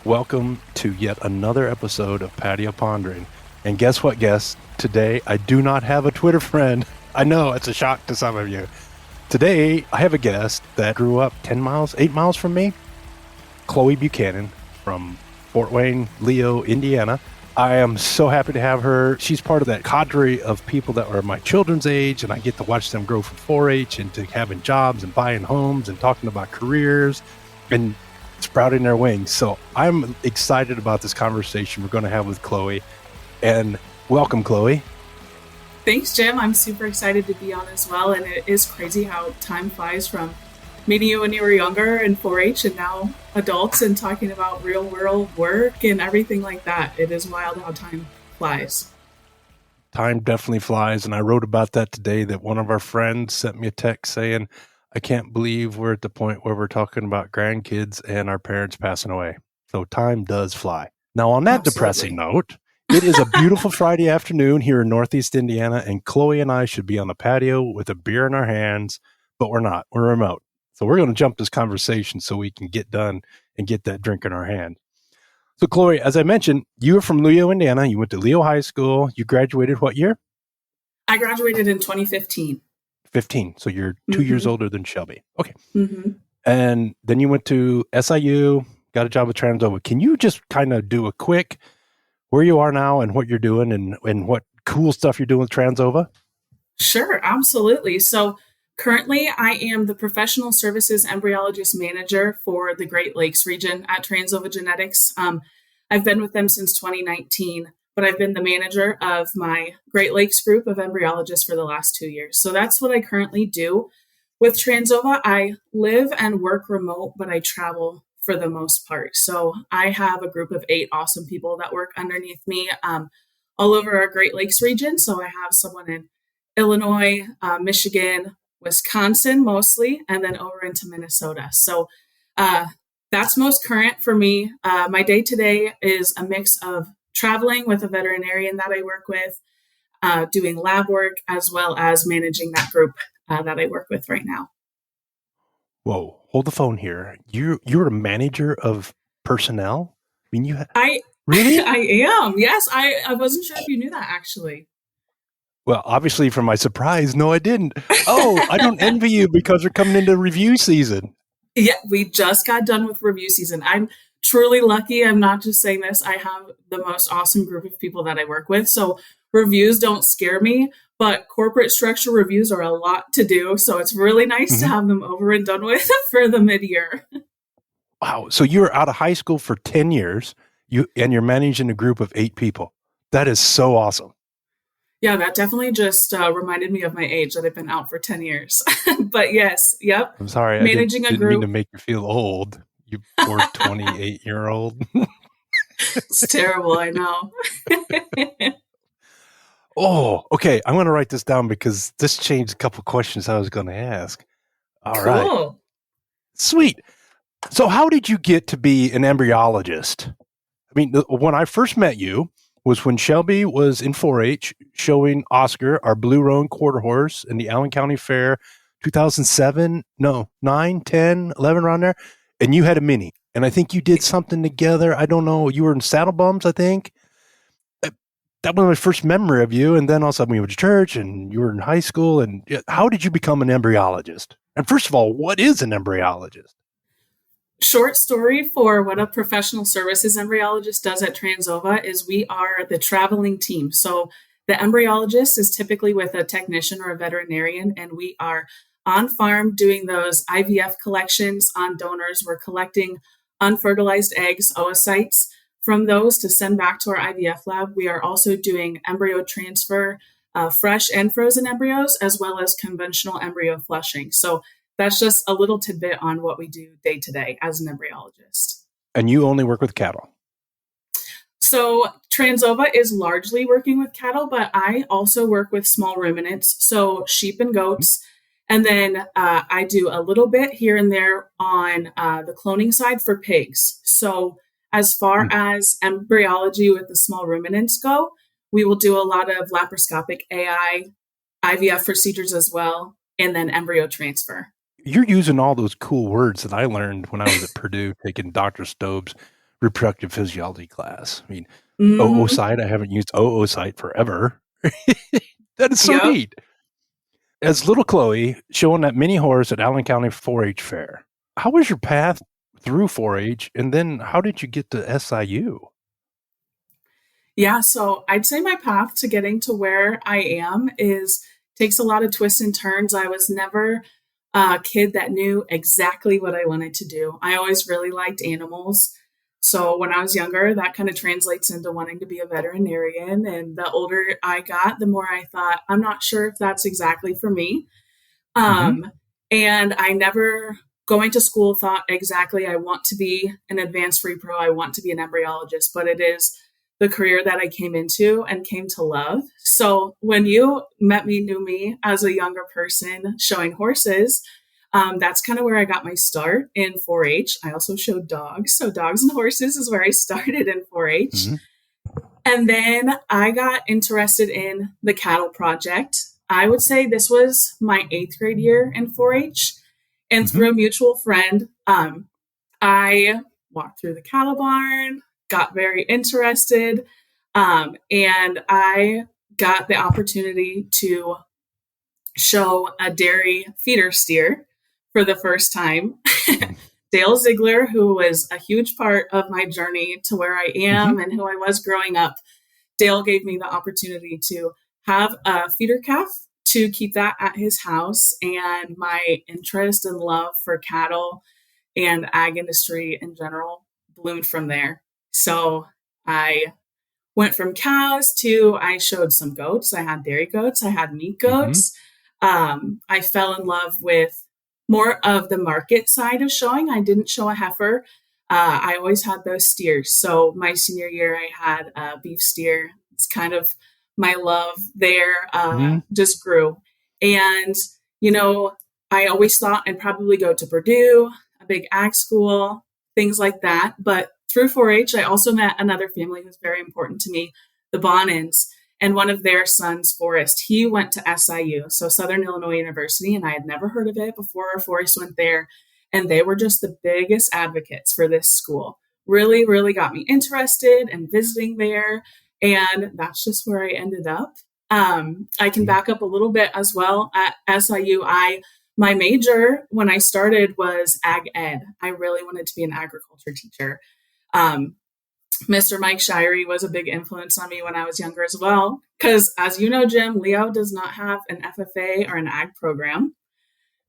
Welcome to yet another episode of Patio Pondering. And guess what, guests? Today, I do not have a Twitter friend. I know, it's a shock to some of you. Today, I have a guest that grew up 8 miles from me. Chloe Buchanan from Fort Wayne, Leo, Indiana. I am so happy to have her. She's part of that cadre of people that are my children's age, and I get to watch them grow from 4-H into having jobs and buying homes and talking about careers and sprouting their wings. So I'm excited about this conversation we're going to have with Chloe. And welcome, Chloe. Thanks, Jim. I'm super excited to be on as well. And it is crazy how time flies from meeting you when you were younger in 4-H and now adults and talking about real world work and everything like that. It is wild how time flies. Time definitely flies. And I wrote about that today, that one of our friends sent me a text saying, I can't believe we're at the point where we're talking about grandkids and our parents passing away. So time does fly. Now, on that depressing note, it is a beautiful Friday afternoon here in Northeast Indiana, and Chloe and I should be on the patio with a beer in our hands, but we're not. We're remote. So we're going to jump this conversation so we can get done and get that drink in our hand. So, Chloe, as I mentioned, you are from Leo, Indiana. You went to Leo High School. You graduated what year? I graduated in 2015. 15. So you're 2 years older than Shelby. Okay. Mm-hmm. And then you went to SIU, got a job with Trans Ova. Can you just kind of do a quick where you are now and what you're doing and what cool stuff you're doing with Trans Ova? Sure, absolutely. So currently I am the professional services embryologist manager for the Great Lakes region at Trans Ova Genetics. I've been with them since 2019, but I've been the manager of my Great Lakes group of embryologists for the last 2 years. So that's what I currently do. With Trans Ova, I live and work remote, but I travel for the most part. So I have a group of 8 awesome people that work underneath me all over our Great Lakes region. So I have someone in Illinois, Michigan, Wisconsin mostly, and then over into Minnesota. So that's most current for me. My day-to-day is a mix of traveling with a veterinarian that I work with, doing lab work, as well as managing that group that I work with right now. Whoa, hold the phone here. You're a manager of personnel? I mean, really? I am. Yes, I wasn't sure if you knew that, actually. Well, obviously from my surprise, no, I didn't. Oh, I don't envy you because we're coming into review season. Yeah, we just got done with review season. I'm truly lucky. I'm not just saying this. I have the most awesome group of people that I work with. So reviews don't scare me, but corporate structure reviews are a lot to do. So it's really nice to have them over and done with for the mid-year. Wow. So you were out of high school for 10 years and you're managing a group of 8 people. That is so awesome. Yeah, that definitely just reminded me of my age, that I've been out for 10 years. But yes, yep. I'm sorry. Managing I didn't mean to make you feel old. You poor 28-year-old. It's terrible, I know. Oh, okay. I'm going to write this down because this changed a couple of questions I was going to ask. All cool. Right. Sweet. So how did you get to be an embryologist? I mean, when I first met you was when Shelby was in 4-H showing Oscar, our blue roan quarter horse, in the Allen County Fair, 2007, 9, 10, 11, around there. And you had a mini. And I think you did something together. I don't know. You were in Saddle Bums, I think. That was my first memory of you. And then all of a sudden we went to church and you were in high school. And how did you become an embryologist? And first of all, what is an embryologist? Short story for what a professional services embryologist does at Trans Ova is we are the traveling team. So the embryologist is typically with a technician or a veterinarian, and we are on farm doing those IVF collections on donors. We're collecting unfertilized eggs, oocytes, from those to send back to our IVF lab. We are also doing embryo transfer, fresh and frozen embryos, as well as conventional embryo flushing. So that's just a little tidbit on what we do day to day as an embryologist. And you only work with cattle? So Trans Ova is largely working with cattle, but I also work with small ruminants, so sheep and goats. And then I do a little bit here and there on the cloning side for pigs. So as far as embryology with the small ruminants go, we will do a lot of laparoscopic AI, IVF procedures as well, and then embryo transfer. You're using all those cool words that I learned when I was at Purdue taking Dr. Stobe's reproductive physiology class. I mean, Hmm. oocyte, I haven't used oocyte forever. That is so Yep. neat. As little Chloe showing that mini horse at Allen County 4-H fair, how was your path through 4-H, and then how did you get to SIU? Yeah, so I'd say my path to getting to where I am is takes a lot of twists and turns. I was never a kid that knew exactly what I wanted to do. I always really liked animals. So when I was younger, that kind of translates into wanting to be a veterinarian. And the older I got, the more I thought, I'm not sure if that's exactly for me. Mm-hmm. And I never, going to school, thought exactly I want to be an advanced repro, I want to be an embryologist, but it is the career that I came into and came to love. So when you met me, knew me as a younger person showing horses, that's kind of where I got my start in 4-H. I also showed dogs. So dogs and horses is where I started in 4-H. Mm-hmm. And then I got interested in the cattle project. I would say this was my 8th grade year in 4-H. And Mm-hmm. through a mutual friend, I walked through the cattle barn, got very interested, and I got the opportunity to show a dairy feeder steer for the first time. Dale Ziegler, who was a huge part of my journey to where I Mm-hmm. am and who I was growing up, Dale gave me the opportunity to have a feeder calf to keep that at his house. And my interest and love for cattle and ag industry in general bloomed from there. So I went from cows to I showed some goats. I had dairy goats. I had meat Mm-hmm. goats. I fell in love with more of the market side of showing. I didn't show a heifer. I always had those steers. So my senior year, I had a beef steer. It's kind of my love there Mm-hmm. just grew. And, you know, I always thought I'd probably go to Purdue, a big ag school, things like that. But through 4-H, I also met another family who's very important to me, the Bonins, and one of their sons, Forrest. He went to SIU, so Southern Illinois University, and I had never heard of it before Forrest went there. And they were just the biggest advocates for this school. Really, really got me interested and visiting there. And that's just where I ended up. I can back up a little bit as well. At SIU, my major when I started was ag ed. I really wanted to be an agriculture teacher. Um, Mr. Mike Shirey was a big influence on me when I was younger as well. Because as you know, Jim, Leo does not have an FFA or an ag program.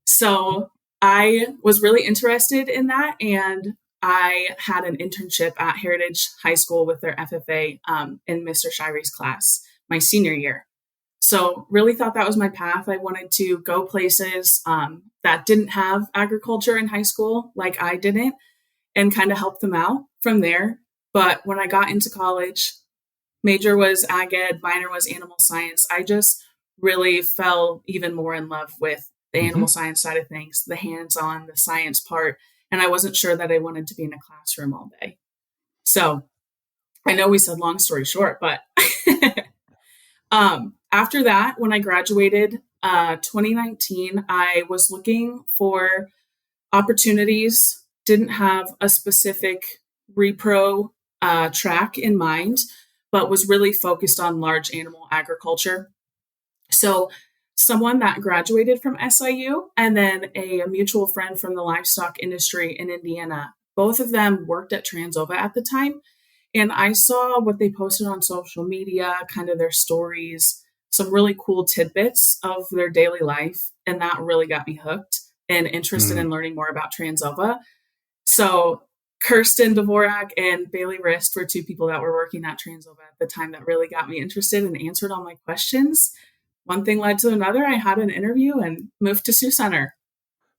So I was really interested in that. And I had an internship at Heritage High School with their FFA in Mr. Shirey's class my senior year. So really thought that was my path. I wanted to go places that didn't have agriculture in high school like I didn't and kind of help them out from there. But when I got into college, major was ag ed, minor was animal science. I just really fell even more in love with the Mm-hmm. animal science side of things, the hands-on, the science part. And I wasn't sure that I wanted to be in a classroom all day. So I know we said long story short, but after that, when I graduated 2019, I was looking for opportunities, didn't have a specific repro track in mind, but was really focused on large animal agriculture. So, someone that graduated from SIU and then a mutual friend from the livestock industry in Indiana, both of them worked at Trans Ova at the time. And I saw what they posted on social media, kind of their stories, some really cool tidbits of their daily life. And that really got me hooked and interested Mm-hmm. in learning more about Trans Ova. So Kirsten Dvorak and Bailey Rist were two people that were working at Trans Ova at the time that really got me interested and answered all my questions. One thing led to another. I had an interview and moved to Sioux Center.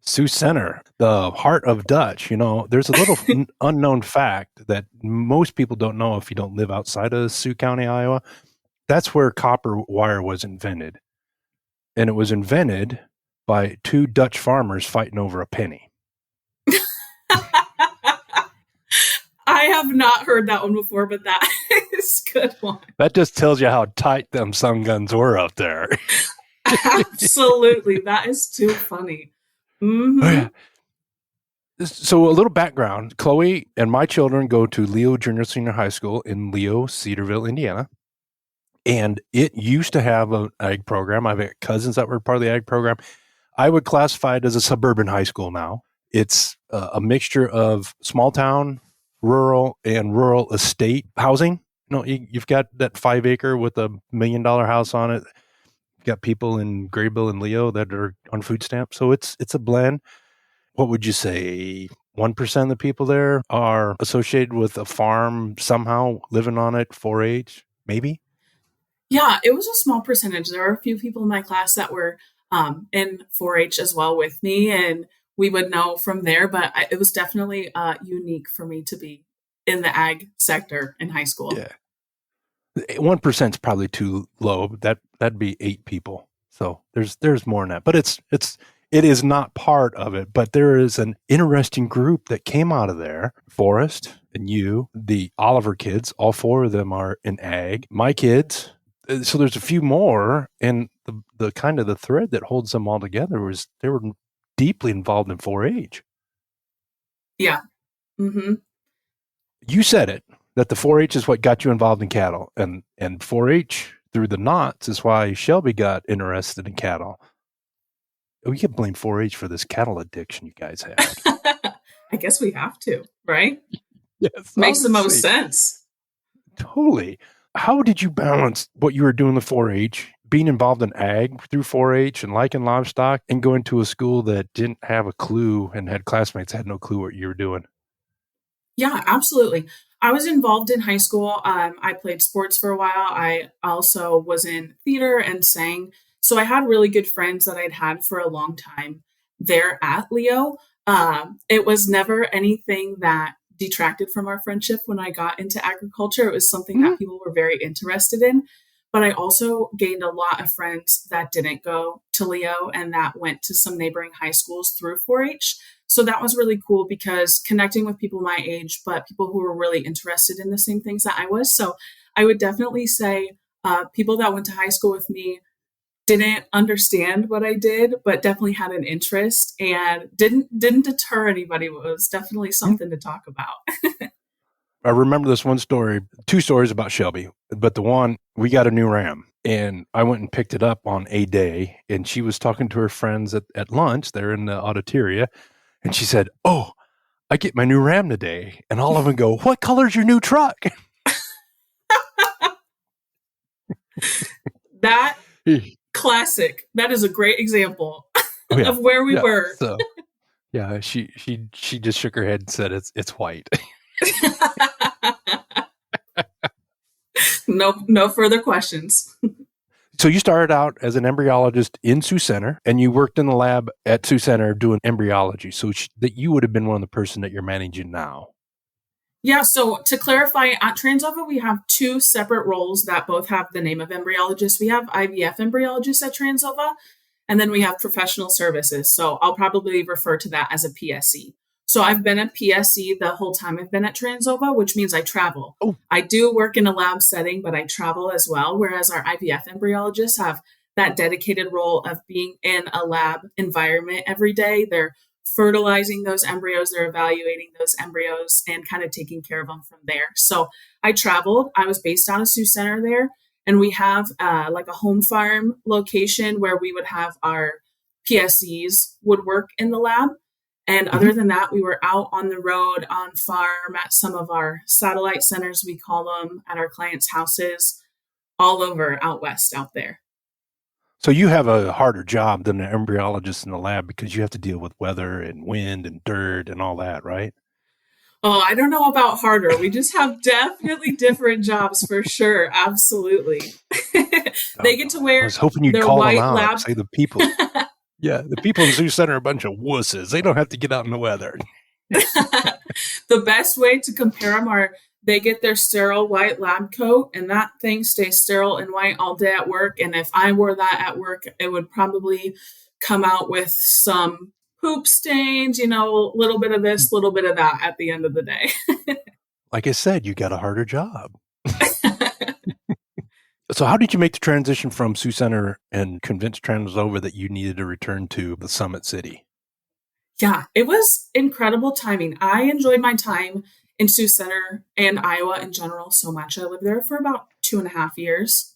Sioux Center, the heart of Dutch. There's a little unknown fact that most people don't know if you don't live outside of Sioux County, Iowa. That's where copper wire was invented. And it was invented by two Dutch farmers fighting over a penny. I have not heard that one before, but that is a good one. That just tells you how tight them sun guns were up there. Absolutely. That is too funny. Oh, Mm-hmm. yeah. So a little background. Chloe and my children go to Leo Junior Senior High School in Leo, Cedarville, Indiana. And it used to have an ag program. I've got cousins that were part of the ag program. I would classify it as a suburban high school now. It's a mixture of small town, rural, and rural estate housing. You've got that 5 acre with $1 million house on it. You've got people in Graybill and Leo that are on food stamps. So it's a blend. What would you say? 1% of the people there are associated with a farm somehow, living on it, 4-H, maybe? Yeah, it was a small percentage. There were a few people in my class that were in 4-H as well with me, and we would know from there. But it was definitely unique for me to be in the ag sector in high school. Yeah. 1% is probably too low. That'd be 8 people. So there's more than that. But it is not part of it. But there is an interesting group that came out of there. Forrest and you, the Oliver kids, all 4 of them are in ag. My kids. So there's a few more, and the kind of the thread that holds them all together was they were deeply involved in 4-H. Yeah. Mm-hmm. You said it, that the 4-H is what got you involved in cattle, and 4-H through the knots is why Shelby got interested in cattle. We can blame 4-H for this cattle addiction you guys have. I guess we have to, right? Yes, Makes the most sense. Totally. How did you balance what you were doing with 4-H, being involved in ag through 4-H and liking livestock, and going to a school that didn't have a clue and had classmates that had no clue what you were doing? Yeah, absolutely. I was involved in high school. I played sports for a while. I also was in theater and sang. So I had really good friends that I'd had for a long time there at Leo. It was never anything that detracted from our friendship when I got into agriculture. It was something that people were very interested in. But I also gained a lot of friends that didn't go to Leo and that went to some neighboring high schools through 4-H. So that was really cool because connecting with people my age, but people who were really interested in the same things that I was. So I would definitely say people that went to high school with me didn't understand what I did, but definitely had an interest and didn't deter anybody. It was definitely something to talk about. I remember this one story, 2 stories about Shelby, but the one, we got a new Ram, and I went and picked it up on a day, and she was talking to her friends at lunch. They're in the auditoria, and she said, "Oh, I get my new Ram today." And all of them go, "What color's your new truck?" That classic. That is a great example of where we were. So, yeah, she just shook her head and said, "It's white." No further questions. So you started out as an embryologist in Sioux Center, and you worked in the lab at Sioux Center doing embryology. So that you would have been one of the person that you're managing now. Yeah, so to clarify, at Trans Ova, we have 2 separate roles that both have the name of embryologist. We have IVF embryologist at Trans Ova, and then we have professional services. So I'll probably refer to that as a PSC. So I've been a PSC the whole time I've been at Trans Ova, which means I travel. Oh. I do work in a lab setting, but I travel as well, whereas our IVF embryologists have that dedicated role of being in a lab environment every day. They're fertilizing those embryos, they're evaluating those embryos and kind of taking care of them from there. So I traveled. I was based out of Sioux Center there, and we have like a home farm location where we would have our PSCs would work in the lab. And other than that, we were out on the road, on farm, at some of our satellite centers, we call them, at our clients' houses, all over out west out there. So you have a harder job than an embryologist in the lab because you have to deal with weather and wind and dirt and all that, right? Oh, I don't know about harder. We just have definitely different jobs for sure. Absolutely. They get to wear I was hoping you'd their call white them out, lab. say the people. Yeah, the people in Sioux Center are a bunch of wusses. They don't have to get out in the weather. The best way to compare them are they get their sterile white lab coat, and that thing stays sterile and white all day at work. And if I wore that at work, it would probably come out with some poop stains, a little bit of this, little bit of that at the end of the day. Like I said, you got a harder job. So how did you make the transition from Sioux Center and convince Trans Ova that you needed to return to the Summit City? Yeah, it was incredible timing. I enjoyed my time in Sioux Center and Iowa in general so much. I lived there for about 2.5 years.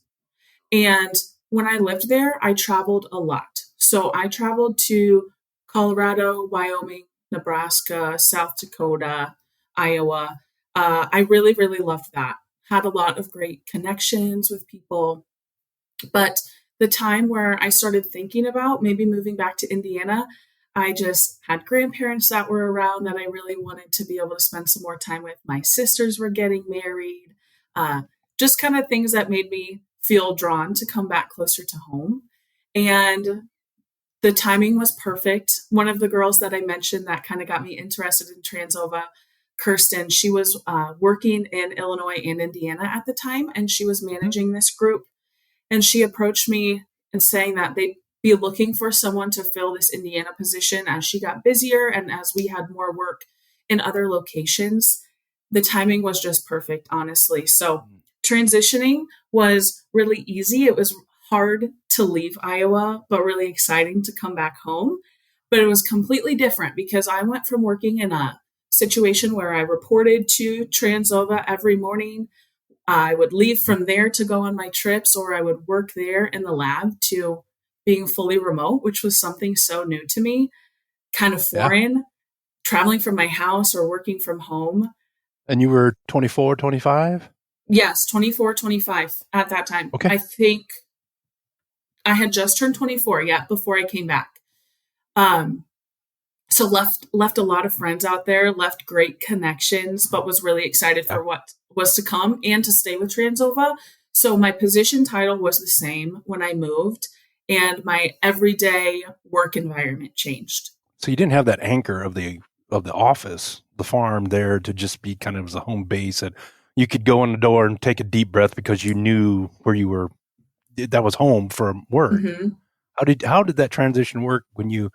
And when I lived there, I traveled a lot. So I traveled to Colorado, Wyoming, Nebraska, South Dakota, Iowa. I really, really loved that. Had a lot of great connections with people. But the time where I started thinking about maybe moving back to Indiana, I just had grandparents that were around that I really wanted to be able to spend some more time with. My sisters were getting married, uh, just kind of things that made me feel drawn to come back closer to home. And the timing was perfect. One of the girls that I mentioned that kind of got me interested in Trans Ova, Kirsten, she was working in Illinois and Indiana at the time, and she was Mhm. managing this group, and she approached me and saying that they'd be looking for someone to fill this Indiana position as she got busier and as we had more work in other locations. The timing was just perfect, honestly. So transitioning was really easy. It was hard to leave Iowa, but really exciting to come back home. But it was completely different because I went from working in a situation where I reported to Trans Ova every morning. I would leave from there to go on my trips, or I would work there in the lab, to being fully remote, which was something so new to me, kind of Yeah. foreign, traveling from my house or working from home. And you were 24, 25? Yes, 24, 25 at that time. Okay. I think I had just turned 24 yet before I came back. Um, so left a lot of friends out there, left great connections, but was really excited Yeah. for what was to come and to stay with Trans Ova. So my position title was the same when I moved, and my everyday work environment changed. So you didn't have that anchor of the office, the farm there to just be kind of as a home base, and you could go in the door and take a deep breath because you knew where you were. That was home for work. Mm-hmm. How did that transition work when you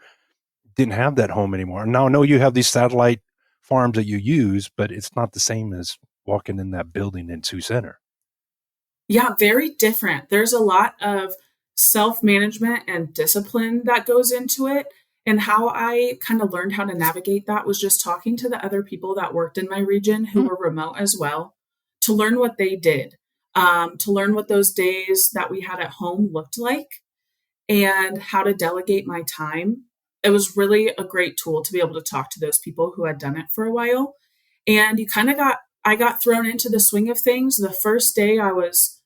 didn't have that home anymore? Now I know you have these satellite farms that you use, but it's not the same as walking in that building in Sioux Center. Yeah, very different. There's a lot of self management and discipline that goes into it. And how I kind of learned how to navigate that was just talking to the other people that worked in my region who Hmm. were remote as well, to learn what they did, to learn what those days that we had at home looked like, and how to delegate my time. It was really a great tool to be able to talk to those people who had done it for a while. And I got thrown into the swing of things. The first day I was,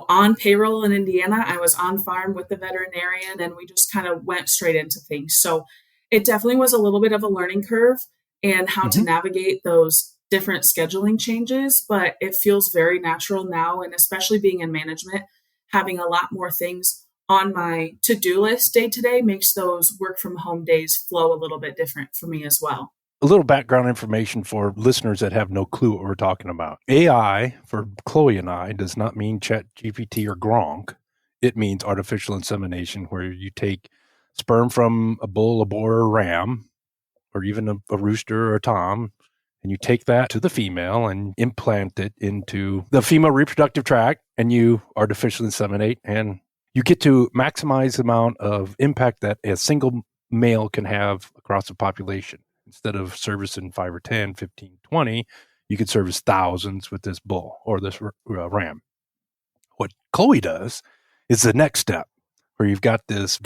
on payroll in Indiana, I was on farm with the veterinarian, and we just kind of went straight into things. So it definitely was a little bit of a learning curve and how to Mm-hmm. navigate those different scheduling changes, but it feels very natural now. And especially being in management, having a lot more things on my to-do list day to day makes those work from home days flow a little bit different for me as well. A little background information for listeners that have no clue what we're talking about. AI for Chloe and I does not mean Chat GPT or Gronk. It means artificial insemination, where you take sperm from a bull, a boar, or a ram, or even a rooster or a tom, and you take that to the female and implant it into the female reproductive tract, and you artificially inseminate, and you get to maximize the amount of impact that a single male can have across the population. Instead of servicing 5 or 10, 15, 20, you could service thousands with this bull or this ram. What Chloe does is the next step, where you've got this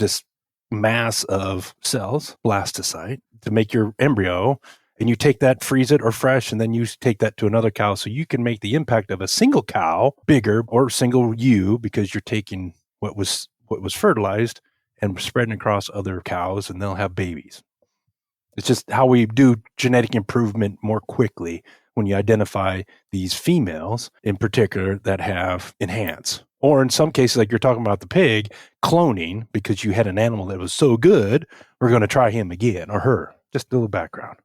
mass of cells, blastocyte, to make your embryo, and you take that, freeze it or fresh, and then you take that to another cow, so you can make the impact of a single cow bigger, or single ewe, because you're taking what was fertilized and spreading across other cows, and they'll have babies. It's just how we do genetic improvement more quickly when you identify these females in particular that have enhance. Or in some cases, like you're talking about the pig, cloning, because you had an animal that was so good, we're going to try him again, or her. Just a little background.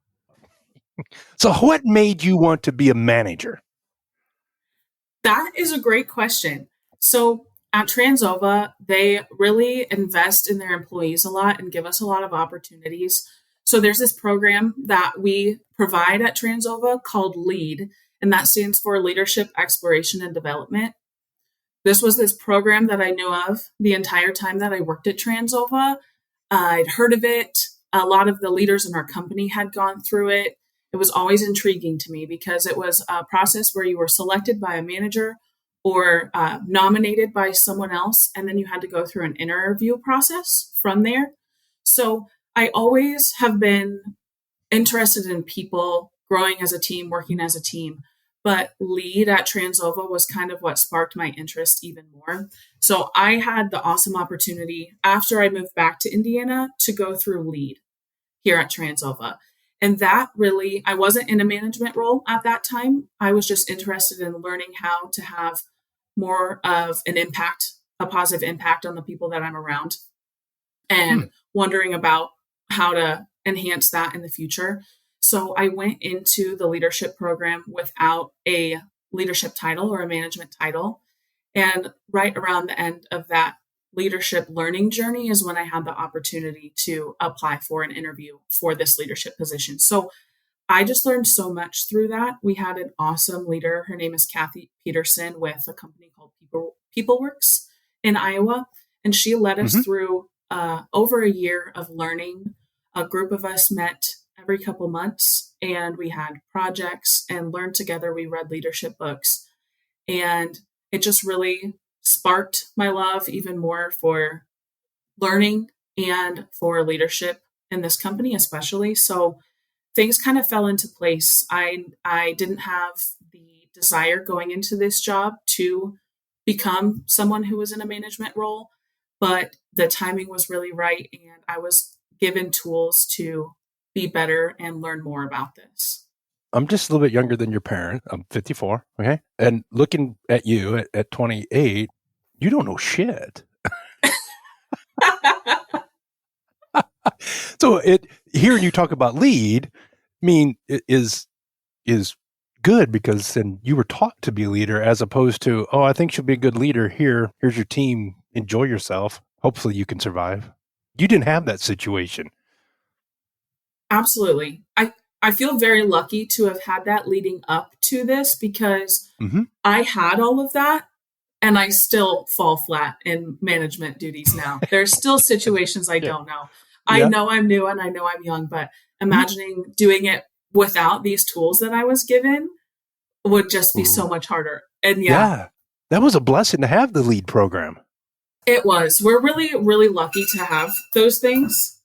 So what made you want to be a manager? That is a great question. So at Transova, they really invest in their employees a lot and give us a lot of opportunities. So there's this program that we provide at Transova called LEAD, and that stands for Leadership Exploration and Development. This was this program that I knew of the entire time that I worked at Transova. I'd heard of it. A lot of the leaders in our company had gone through it. It was always intriguing to me because it was a process where you were selected by a manager or nominated by someone else, and then you had to go through an interview process from there. So I always have been interested in people growing as a team, working as a team. But lead at Trans Ova was kind of what sparked my interest even more. So I had the awesome opportunity after I moved back to Indiana to go through lead here at Trans Ova. And that really, I wasn't in a management role at that time. I was just interested in learning how to have more of an impact, a positive impact on the people that I'm around, and wondering about how to enhance that in the future. So I went into the leadership program without a leadership title or a management title. And right around the end of that leadership learning journey is when I had the opportunity to apply for an interview for this leadership position. So I just learned so much through that. We had an awesome leader. Her name is Kathy Peterson with a company called PeopleWorks in Iowa. And she led us through over a year of learning. A group of us met every couple months and we had projects and learned together. We read leadership books and it just really sparked my love even more for learning and for leadership in this company, especially. So things kind of fell into place. I didn't have the desire going into this job to become someone who was in a management role, but the timing was really right. And I was given tools to be better and learn more about this. I'm just a little bit younger than your parent. I'm 54. Okay. And looking at you at 28, you don't know shit. So hearing you talk about lead, I mean, is good because then you were taught to be a leader as opposed to, oh, I think she'll be a good leader. Here's your team. Enjoy yourself. Hopefully you can survive. You didn't have that situation. Absolutely. I feel very lucky to have had that leading up to this because I had all of that and I still fall flat in management duties now. There's still situations I don't know. I know I'm new and I know I'm young, but imagining doing it without these tools that I was given would just be so much harder. And that was a blessing to have the lead program. It was. We're really, really lucky to have those things.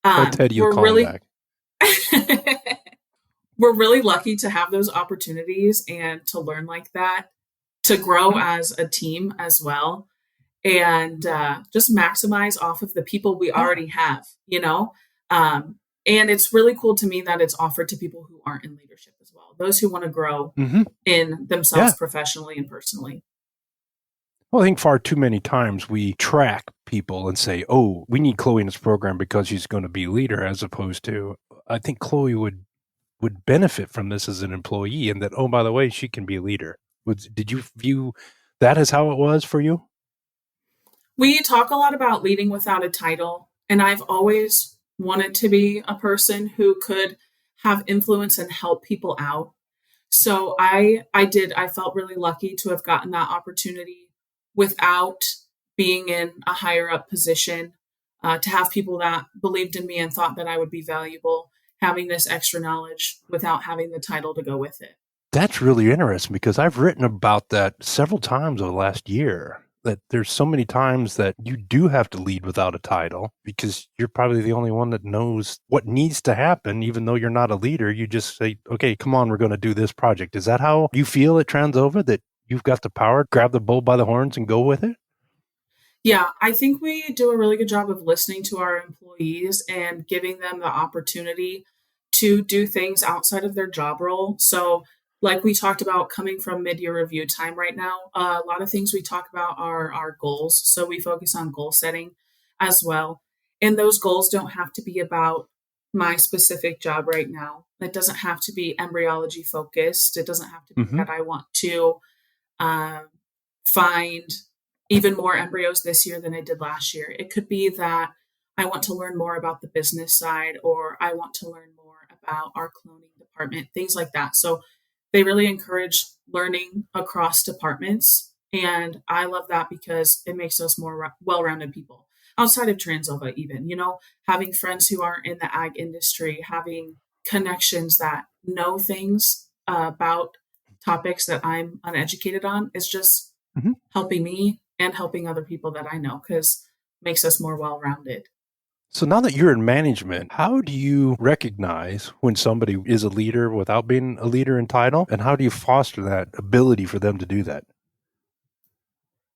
Teddy will call back. We're really lucky to have those opportunities and to learn like that, to grow as a team as well, and just maximize off of the people we already have, you know? And it's really cool to me that it's offered to people who aren't in leadership as well, those who want to grow in themselves professionally and personally. Well, I think far too many times we track people and say, oh, we need Chloe in this program because she's going to be a leader, as opposed to, I think Chloe would benefit from this as an employee and that, oh, by the way, she can be a leader. Did you view that as how it was for you? We talk a lot about leading without a title, and I've always wanted to be a person who could have influence and help people out. So I felt really lucky to have gotten that opportunity without being in a higher up position, to have people that believed in me and thought that I would be valuable, having this extra knowledge without having the title to go with it. That's really interesting because I've written about that several times over the last year, that there's so many times that you do have to lead without a title because you're probably the only one that knows what needs to happen. Even though you're not a leader, you just say, okay, come on, we're going to do this project. Is that how you feel at Trans Ova, that you've got the power, grab the bull by the horns and go with it? Yeah, I think we do a really good job of listening to our employees and giving them the opportunity to do things outside of their job role. So like we talked about, coming from mid-year review time right now, a lot of things we talk about are our goals. So we focus on goal setting as well. And those goals don't have to be about my specific job right now. It doesn't have to be embryology focused. It doesn't have to be that I want to find even more embryos this year than I did last year. It could be that I want to learn more about the business side, or I want to learn more about our cloning department, things like that. So they really encourage learning across departments. And I love that because it makes us more well-rounded people. outside of Trans Ova, even, having friends who are in the ag industry, having connections that know things about topics that I'm uneducated on is just Mhm. helping me and helping other people that I know because it makes us more well-rounded. So now that you're in management, how do you recognize when somebody is a leader without being a leader in title? And how do you foster that ability for them to do that?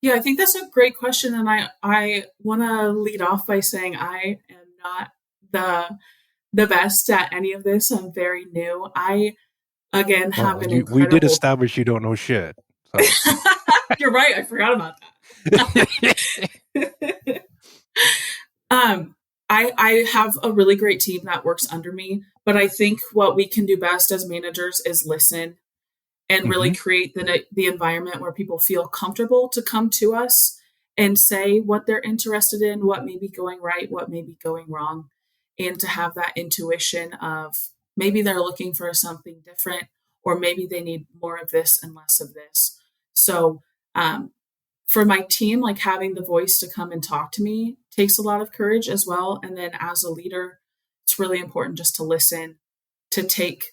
Yeah, I think that's a great question. And I want to lead off by saying I am not the best at any of this. I'm very new. I, again, have Well, an we did incredible. establish you don't know shit. So. You're right. I forgot about that. um, I have a really great team that works under me, but I think what we can do best as managers is listen and really Mhm. create the environment where people feel comfortable to come to us and say what they're interested in, what may be going right, what may be going wrong, and to have that intuition of maybe they're looking for something different, or maybe they need more of this and less of this. So, um, for my team, like having the voice to come and talk to me takes a lot of courage as well. And then as a leader, it's really important just to listen, to take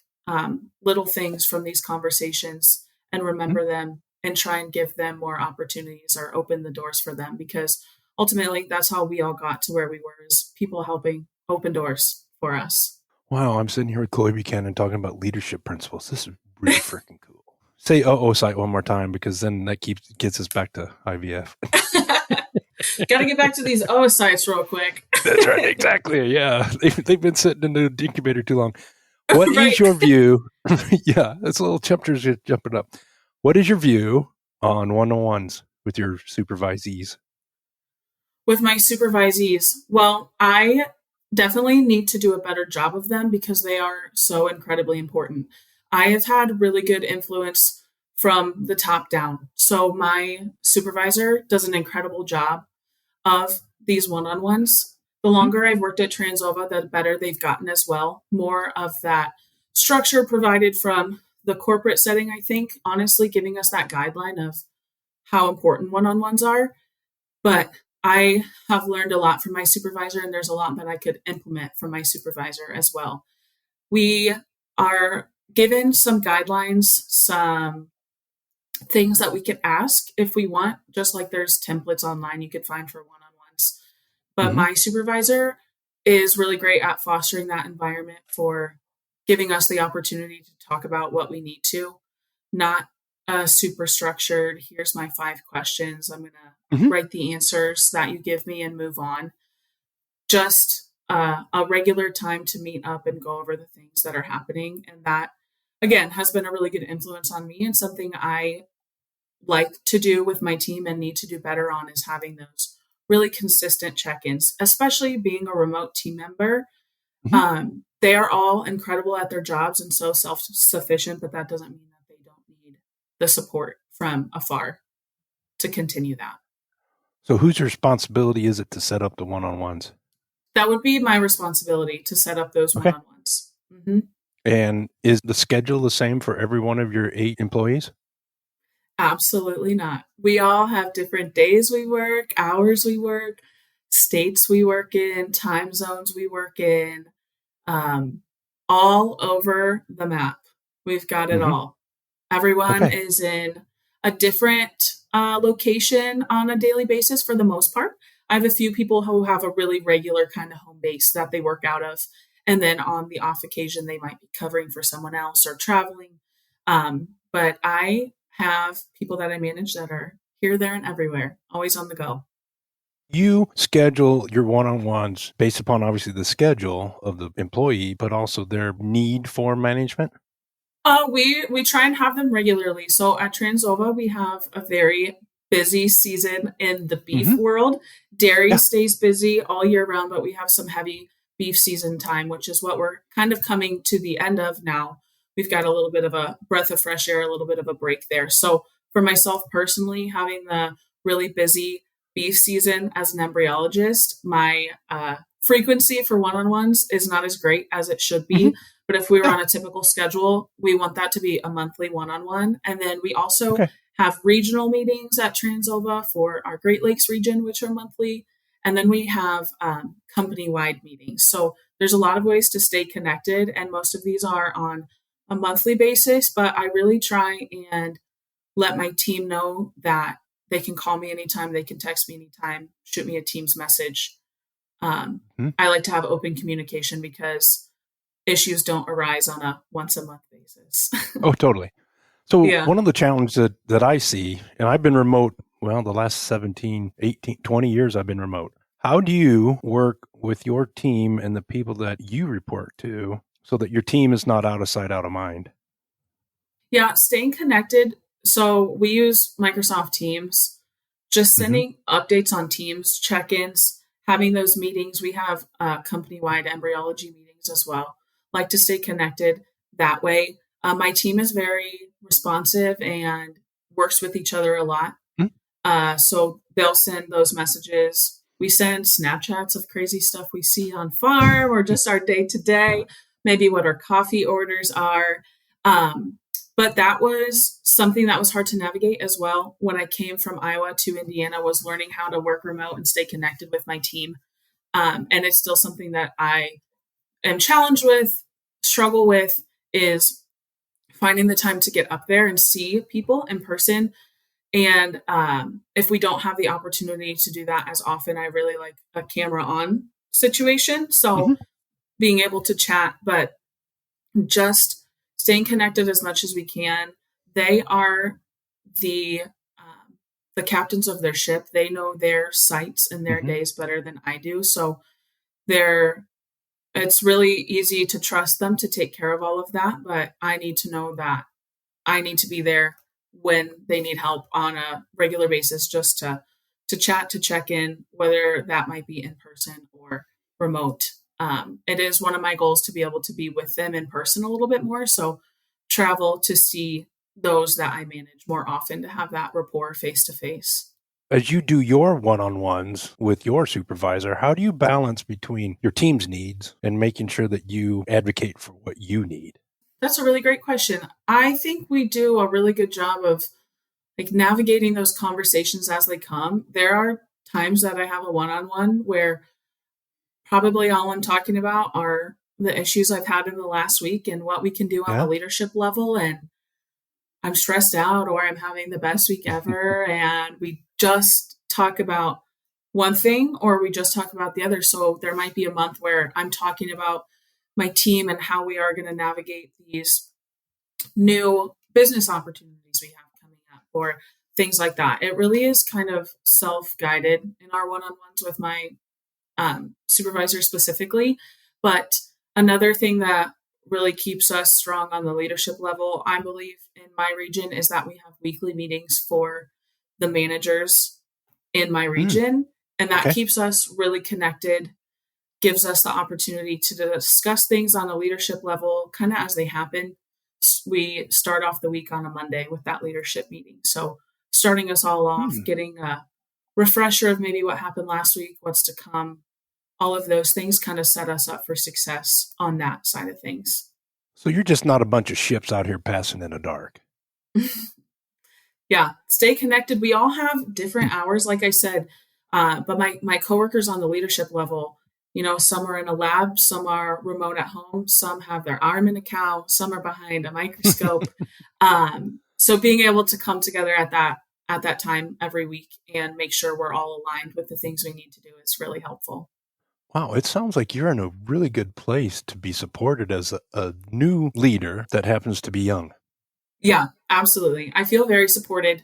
little things from these conversations and Mhm. remember them and try and give them more opportunities or open the doors for them because ultimately that's how we all got to where we were is people helping open doors for us. Wow, I'm sitting here with Chloe Buchanan talking about leadership principles. This is really freaking cool. Say site one more time because then that gets us back to IVF. Got to get back to these oocytes real quick. That's right, exactly. Yeah, they've been sitting in the incubator too long. What Right. is your view? Yeah, that's a little chapters just jumping up. What is your view on one-on-ones with your supervisees? With my supervisees, well, I definitely need to do a better job of them because they are so incredibly important. I have had really good influence from the top down. So my supervisor does an incredible job of these one-on-ones. The Mhm. longer I've worked at Trans Ova, the better they've gotten as well. More of that structure provided from the corporate setting, I think, honestly giving us that guideline of how important one-on-ones are. But I have learned a lot from my supervisor, and there's a lot that I could implement from my supervisor as well. We are given some guidelines, some things that we could ask if we want, just like there's templates online you could find for one on ones. But Mhm. my supervisor is really great at fostering that environment for giving us the opportunity to talk about what we need to, not super structured. Here's my 5 questions. I'm going to Mhm. write the answers that you give me and move on. Just a regular time to meet up and go over the things that are happening. And that, again, has been a really good influence on me and something I like to do with my team and need to do better on is having those really consistent check-ins, especially being a remote team member. Mhm. They are all incredible at their jobs and so self-sufficient, but that doesn't mean that they don't need the support from afar to continue that. So whose responsibility is it to set up the one-on-ones? That would be my responsibility to set up those Okay. one-on-ones. Mm-hmm. And is the schedule the same for every one of your 8 employees? Absolutely not. We all have different days we work, hours we work, states we work in, time zones we work in, um, all over the map. We've got it Mhm. all. Everyone Okay. is in a different location on a daily basis for the most part. I have a few people who have a really regular kind of home base that they work out of. And then on the off occasion, they might be covering for someone else or traveling. But I have people that I manage that are here, there, and everywhere, always on the go. You schedule your one-on-ones based upon obviously the schedule of the employee, but also their need for management? We try and have them regularly. So at Trans Ova, we have a very busy season in the beef Mhm. world. Dairy Yeah. stays busy all year round, but we have some heavy beef season time, which is what we're kind of coming to the end of now. We've got a little bit of a breath of fresh air, a little bit of a break there. So for myself personally, having the really busy beef season as an embryologist, my frequency for one-on-ones is not as great as it should Mhm. be, but if we were Yeah. on a typical schedule, we want that to be a monthly one-on-one. And then we also Okay. have regional meetings at Trans Ova for our Great Lakes region, which are monthly. And then we have company-wide meetings. So there's a lot of ways to stay connected, and most of these are on a monthly basis, but I really try and let my team know that they can call me anytime, they can text me anytime, shoot me a Teams message. Hmm? I like to have open communication because issues don't arise on a once a month basis. Oh, totally. So Yeah. one of the challenges that I see, and I've been remote, well, the last 17, 18, 20 years I've been remote. How do you work with your team and the people that you report to so that your team is not out of sight, out of mind? Yeah, staying connected. So we use Microsoft Teams, just Hmm. sending updates on Teams, check ins, having those meetings. We have company wide embryology meetings as well. Like to stay connected that way. My team is very responsive and works with each other a lot. So they'll send those messages. We send Snapchats of crazy stuff we see on farm or just our day to day, maybe what our coffee orders are. Um, but that was something that was hard to navigate as well. When I came from Iowa to Indiana, was learning how to work remote and stay connected with my team. And it's still something that I am challenged with, struggle with, is finding the time to get up there and see people in person. And if we don't have the opportunity to do that as often, I really like a camera on situation. So Hmm. being able to chat, but just staying connected as much as we can. They are the the captains of their ship. They know their sites and their Hmm. days better than I do. So they're it's really easy to trust them to take care of all of that. But I need to know that I need to be there when they need help on a regular basis, just to chat, to check in, whether that might be in person or remote. It is one of my goals to be able to be with them in person a little bit more. So travel to see those that I manage more often to have that rapport face to face. As you do your one-on-ones with your supervisor, how do you balance between your team's needs and making sure that you advocate for what you need? That's a really great question. I think we do a really good job of like navigating those conversations as they come. There are times that I have a one-on-one where probably all I'm talking about are the issues I've had in the last week and what we can do on the Yeah. leadership level. And I'm stressed out or I'm having the best week ever. And we just talk about one thing or we just talk about the other. So there might be a month where I'm talking about my team and how we are going to navigate these new business opportunities we have coming up or things like that. It really is kind of self guided in our one on ones with my supervisor specifically. But another thing that really keeps us strong on the leadership level, I believe, in my region is that we have weekly meetings for the managers in my Mm, region. And that okay. keeps us really connected, gives us the opportunity to discuss things on a leadership level kind of as they happen. We start off the week on a Monday with that leadership meeting. So starting us all off, Hmm. getting a refresher of maybe what happened last week, what's to come, all of those things kind of set us up for success on that side of things. So you're just not a bunch of ships out here passing in the dark. Yeah, stay connected. We all have different hours, like I said, but my coworkers on the leadership level, some are in a lab, some are remote at home, some have their arm in a cow, some are behind a microscope. So being able to come together at that time every week and make sure we're all aligned with the things we need to do is really helpful. Wow, it sounds like you're in a really good place to be supported as a new leader that happens to be young. Yeah, absolutely. I feel very supported.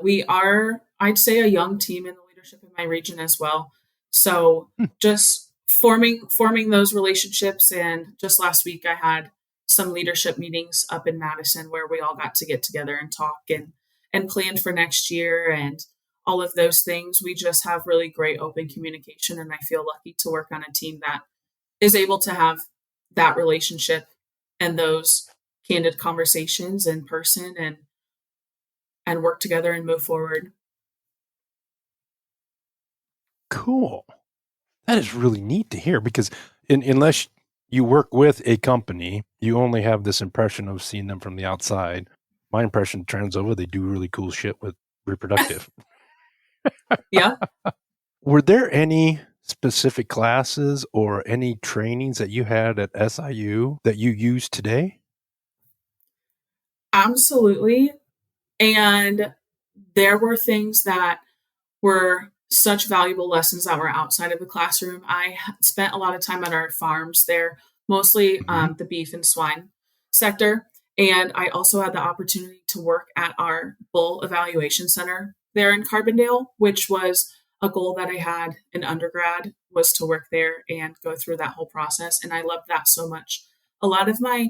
We are, I'd say, a young team in the leadership in my region as well. So Hmm. just forming those relationships. And just last week, I had some leadership meetings up in Madison where we all got to get together and talk and plan for next year and all of those things. We just have really great open communication, and I feel lucky to work on a team that is able to have that relationship and those candid conversations in person and work together and move forward. Cool. That is really neat to hear because unless you work with a company, you only have this impression of seeing them from the outside. My impression, Trans Ova, they do really cool shit with reproductive. Yeah. Were there any specific classes or any trainings that you had at SIU that you use today? Absolutely. And there were things that were such valuable lessons that were outside of the classroom. I spent a lot of time at our farms there, mostly Hmm. the beef and swine sector. And I also had the opportunity to work at our bull evaluation center there in Carbondale, which was a goal that I had in undergrad was to work there and go through that whole process. And I loved that so much. A lot of my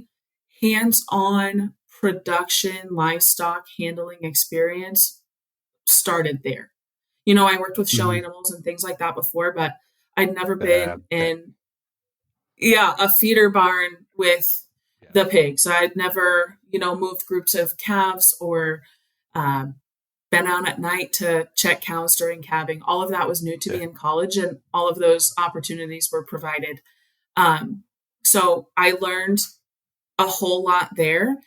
hands-on production livestock handling experience started there. I worked with show Hmm. animals and things like that before, but I'd never That, been in, yeah, a feeder barn with yeah. the pigs. I'd never, moved groups of calves or um, been out at night to check cows during calving. All of that was new to Yeah. me in college, and all of those opportunities were provided. Um, so I learned a whole lot there.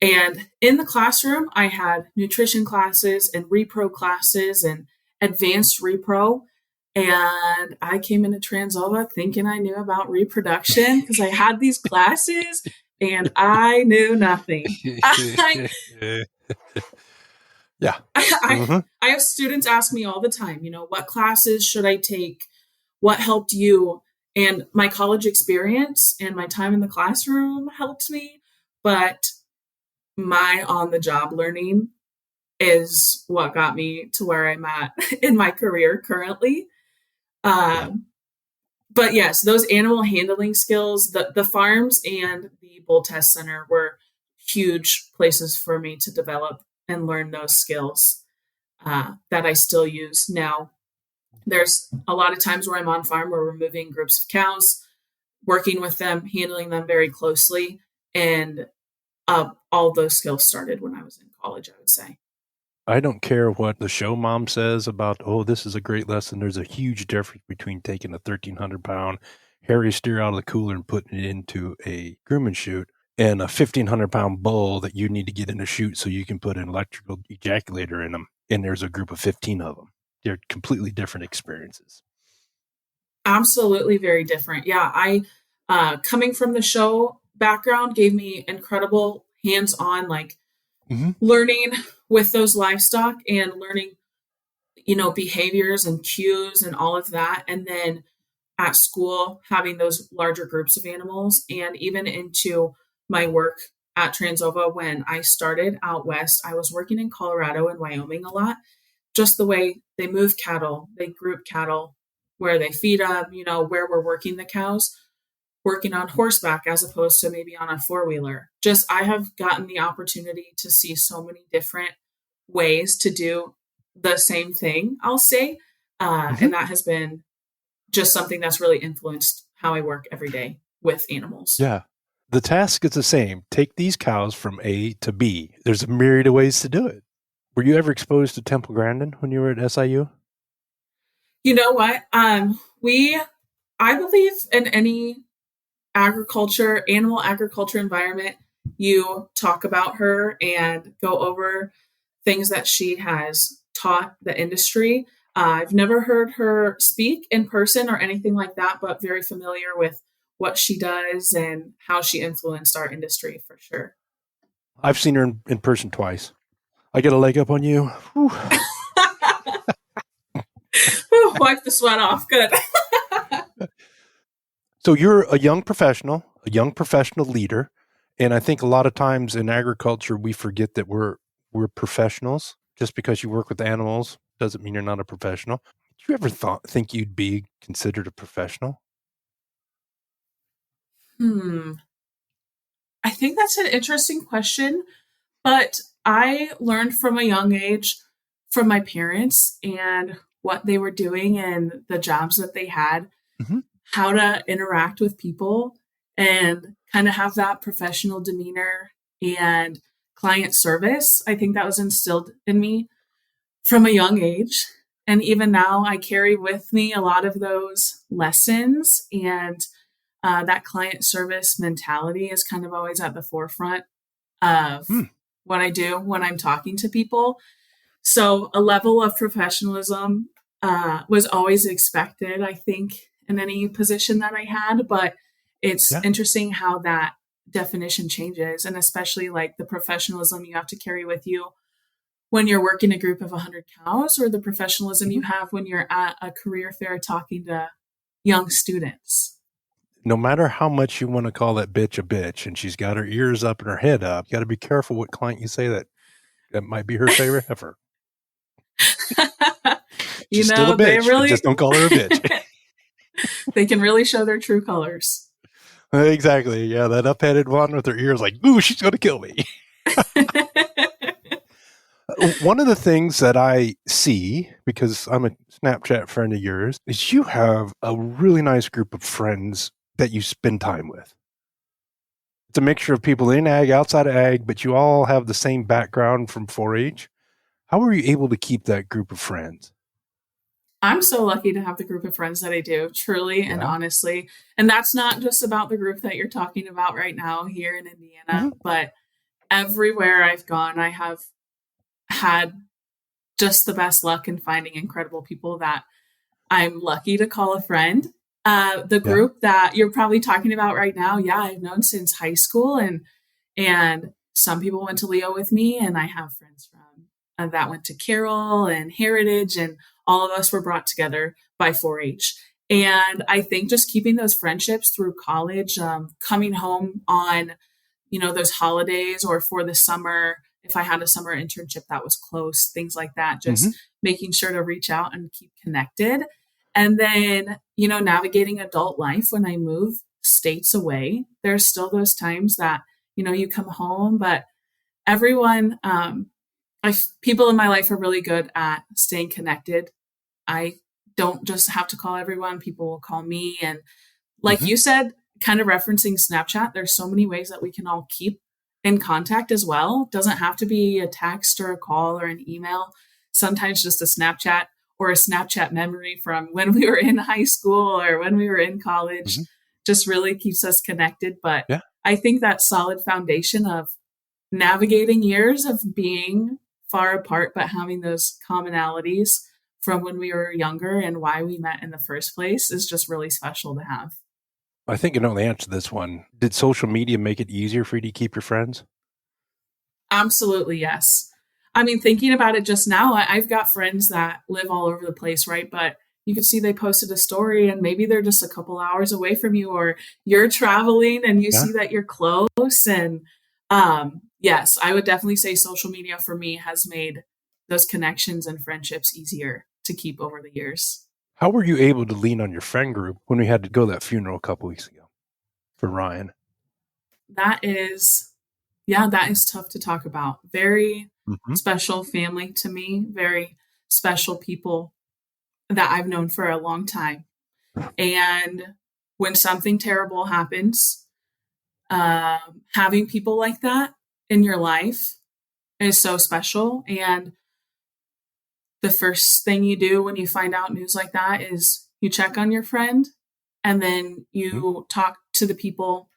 And in the classroom, I had nutrition classes and repro classes and advanced repro. And I came into Trans Ova thinking I knew about reproduction because I had these classes and I knew nothing. I, Yeah. I, Hmm. I have students ask me all the time, what classes should I take? What helped you? And my college experience and my time in the classroom helped me. But my on the job learning is what got me to where I'm at in my career currently. Yeah. Um, but yes, those animal handling skills, the farms and the bull test center were huge places for me to develop and learn those skills that I still use now. There's a lot of times where I'm on farm where we're moving groups of cows, working with them, handling them very closely, and all those skills started when I was in college, I would say. I don't care what the show mom says about, oh, this is a great lesson. There's a huge difference between taking a 1,300-pound hairy steer out of the cooler and putting it into a grooming chute and a 1,500-pound bull that you need to get in a chute so you can put an electrical ejaculator in them. And there's a group of 15 of them. They're completely different experiences. Absolutely very different. Yeah, I coming from the show background gave me incredible hands-on like Hmm. learning with those livestock and learning, behaviors and cues and all of that. And then at school, having those larger groups of animals, and even into my work at Transova when I started out west, I was working in Colorado and Wyoming a lot. Just the way they move cattle, they group cattle, where they feed them, where we're working the cows, working on horseback as opposed to maybe on a four wheeler. Just I have gotten the opportunity to see so many different ways to do the same thing, I'll say. Hmm. And that has been just something that's really influenced how I work every day with animals. Yeah. The task is the same. Take these cows from A to B. There's a myriad of ways to do it. Were you ever exposed to Temple Grandin when you were at SIU? You know what? I believe in any animal agriculture environment, you talk about her and go over things that she has taught the industry. I've never heard her speak in person or anything like that, but very familiar with what she does and how she influenced our industry for sure. I've seen her in person twice. I get a leg up on you. Whew. Wipe the sweat off. Good. So you're a young professional leader, and I think a lot of times in agriculture we forget that we're professionals. Just because you work with animals doesn't mean you're not a professional. Did you ever think you'd be considered a professional? Hmm. I think that's an interesting question, but I learned from a young age from my parents and what they were doing and the jobs that they had, Hmm. how to interact with people and kind of have that professional demeanor and client service. I think that was instilled in me from a young age. And even now, I carry with me a lot of those lessons, and that client service mentality is kind of always at the forefront of Hmm. what I do when I'm talking to people. So, a level of professionalism was always expected, I think, in any position that I had. But it's Yeah. interesting how that definition changes, and especially like the professionalism you have to carry with you when you're working a group of 100 cows, or the professionalism you Mhm. have when you're at a career fair talking to young students. No matter how much you want to call that bitch a bitch and she's got her ears up and her head up, you got to be careful what client you say that might be her favorite heifer. You She's still a know, they bitch, but really just don't call her a bitch. they can really show their true colors. Exactly. Yeah, that up-headed one with her ears like, ooh, she's going to kill me. One of the things that I see, because I'm a Snapchat friend of yours, is you have a really nice group of friends that you spend time with. It's a mixture of people in ag, outside of ag, but you all have the same background from 4-H. How are you able to keep that group of friends? I'm so lucky to have the group of friends that I do, truly and Yeah. honestly. And that's not just about the group that you're talking about right now here in Indiana, Mm-hmm. but everywhere I've gone, I have had just the best luck in finding incredible people that I'm lucky to call a friend. The Yeah. group that you're probably talking about right now, yeah, I've known since high school, and some people went to Leo with me, and I have friends from that went to Carroll and Heritage, and all of us were brought together by 4-H. And I think just keeping those friendships through college, coming home on those holidays or for the summer, if I had a summer internship that was close, things like that, Mm-hmm. just making sure to reach out and keep connected. And then, navigating adult life when I move states away, there's still those times that, you come home, but everyone, people in my life are really good at staying connected. I don't just have to call everyone, people will call me. And like Mm-hmm. you said, kind of referencing Snapchat, there's so many ways that we can all keep in contact as well. Doesn't have to be a text or a call or an email. Sometimes just a Snapchat or a Snapchat memory from when we were in high school or when we were in college Mm-hmm. just really keeps us connected. But Yeah. I think that solid foundation of navigating years of being far apart, but having those commonalities from when we were younger and why we met in the first place is just really special to have. I think you know the answer to this one. Did social media make it easier for you to keep your friends? Absolutely, yes. I mean, thinking about it just now, I've got friends that live all over the place, right? But you could see they posted a story and maybe they're just a couple hours away from you, or you're traveling and you Yeah. see that you're close. And yes, I would definitely say social media for me has made those connections and friendships easier to keep over the years. How were you able to lean on your friend group when we had to go to that funeral a couple weeks ago for Ryan? That is, yeah, that is tough to talk about. Very Mm-hmm. special family to me, very special people that I've known for a long time. And when something terrible happens, having people like that in your life is so special. And the first thing you do when you find out news like that is you check on your friend, and then Mm-hmm. you talk to the people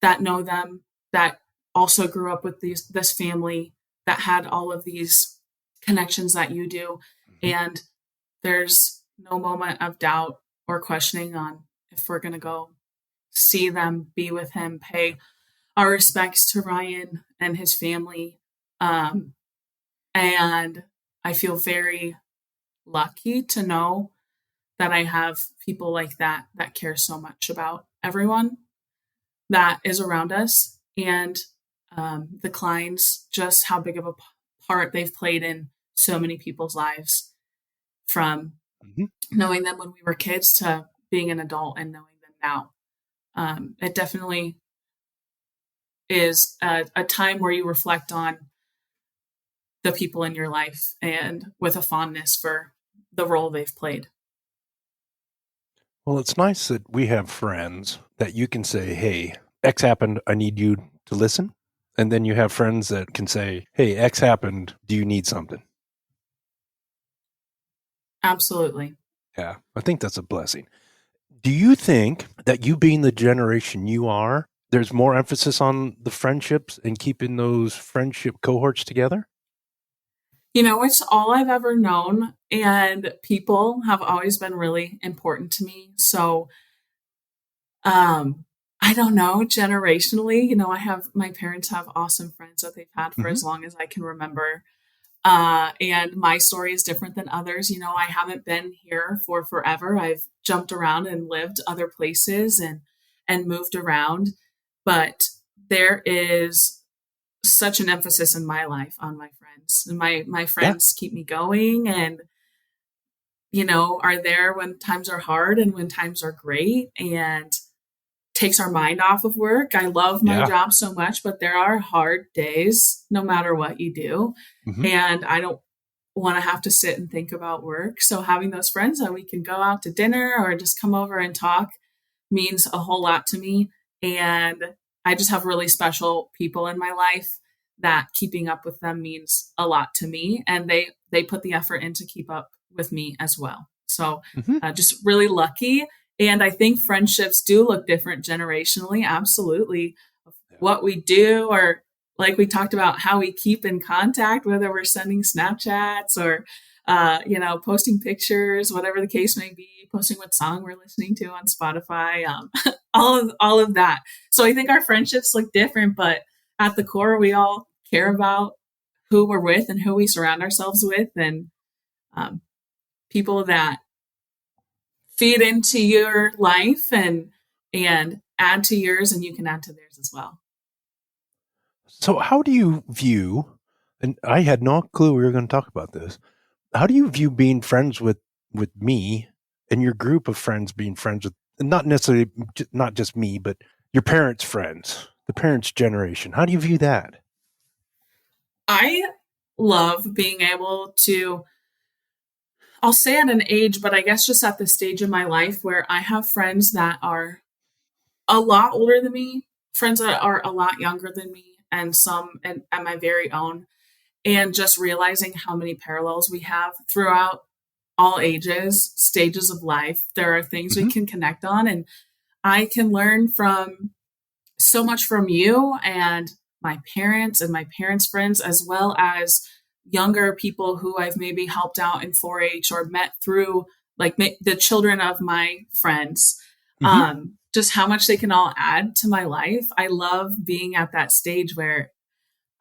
that know them, that also grew up with this family, that had all of these connections that you do. Mm-hmm. And there's no moment of doubt or questioning on if we're going to go see them, be with him, pay our respects to Ryan and his family. Um, and I feel very lucky to know that I have people like that that care so much about everyone that is around us. And the Kleins, just how big of a part they've played in so many people's lives, from Mm-hmm. knowing them when we were kids to being an adult and knowing them now. It definitely is a time where you reflect on the people in your life and with a fondness for the role they've played. Well, it's nice that we have friends that you can say, hey, X happened. I need you to listen. And then you have friends that can say, hey, X happened. Do you need something? Absolutely. Yeah, I think that's a blessing. Do you think that you being the generation you are, there's more emphasis on the friendships and keeping those friendship cohorts together? It's all I've ever known, and people have always been really important to me. So, I don't know, generationally, my parents have awesome friends that they've had for Hmm. as long as I can remember. And my story is different than others. I haven't been here for forever. I've jumped around and lived other places and moved around, but there is such an emphasis in my life on my friends. And my Yeah. friends keep me going and are there when times are hard and when times are great and takes our mind off of work. I love my Yeah. job so much, but there are hard days no matter what you do. Hmm. And I don't want to have to sit and think about work. So having those friends that we can go out to dinner or just come over and talk means a whole lot to me. And I just have really special people in my life that keeping up with them means a lot to me. And they put the effort in to keep up with me as well. So Hmm. just really lucky. And I think friendships do look different generationally. Absolutely. Yeah. What we do, or like we talked about, how we keep in contact, whether we're sending Snapchats or posting pictures, whatever the case may be, posting what song we're listening to on Spotify, all of that. So I think our friendships look different, but at the core, we all care about who we're with and who we surround ourselves with, and um, people that feed into your life and add to yours, and you can add to theirs as well. So, how do you view? And I had no clue we were going to talk about this. How do you view being friends with me and your group of friends being friends with not necessarily not just me, but your parents' friends, the parents' generation? How do you view that? I love being able to, I'll say at an age, but I guess just at the stage of my life where I have friends that are a lot older than me, friends that are a lot younger than me, and some at my very own, and just realizing how many parallels we have throughout all ages, stages of life. There are things we Hmm. can connect on, and I can learn from so much from you and my parents and my parents' friends, as well as younger people who I've maybe helped out in 4-H or met through like the children of my friends. Hmm. Just how much they can all add to my life. I love being at that stage where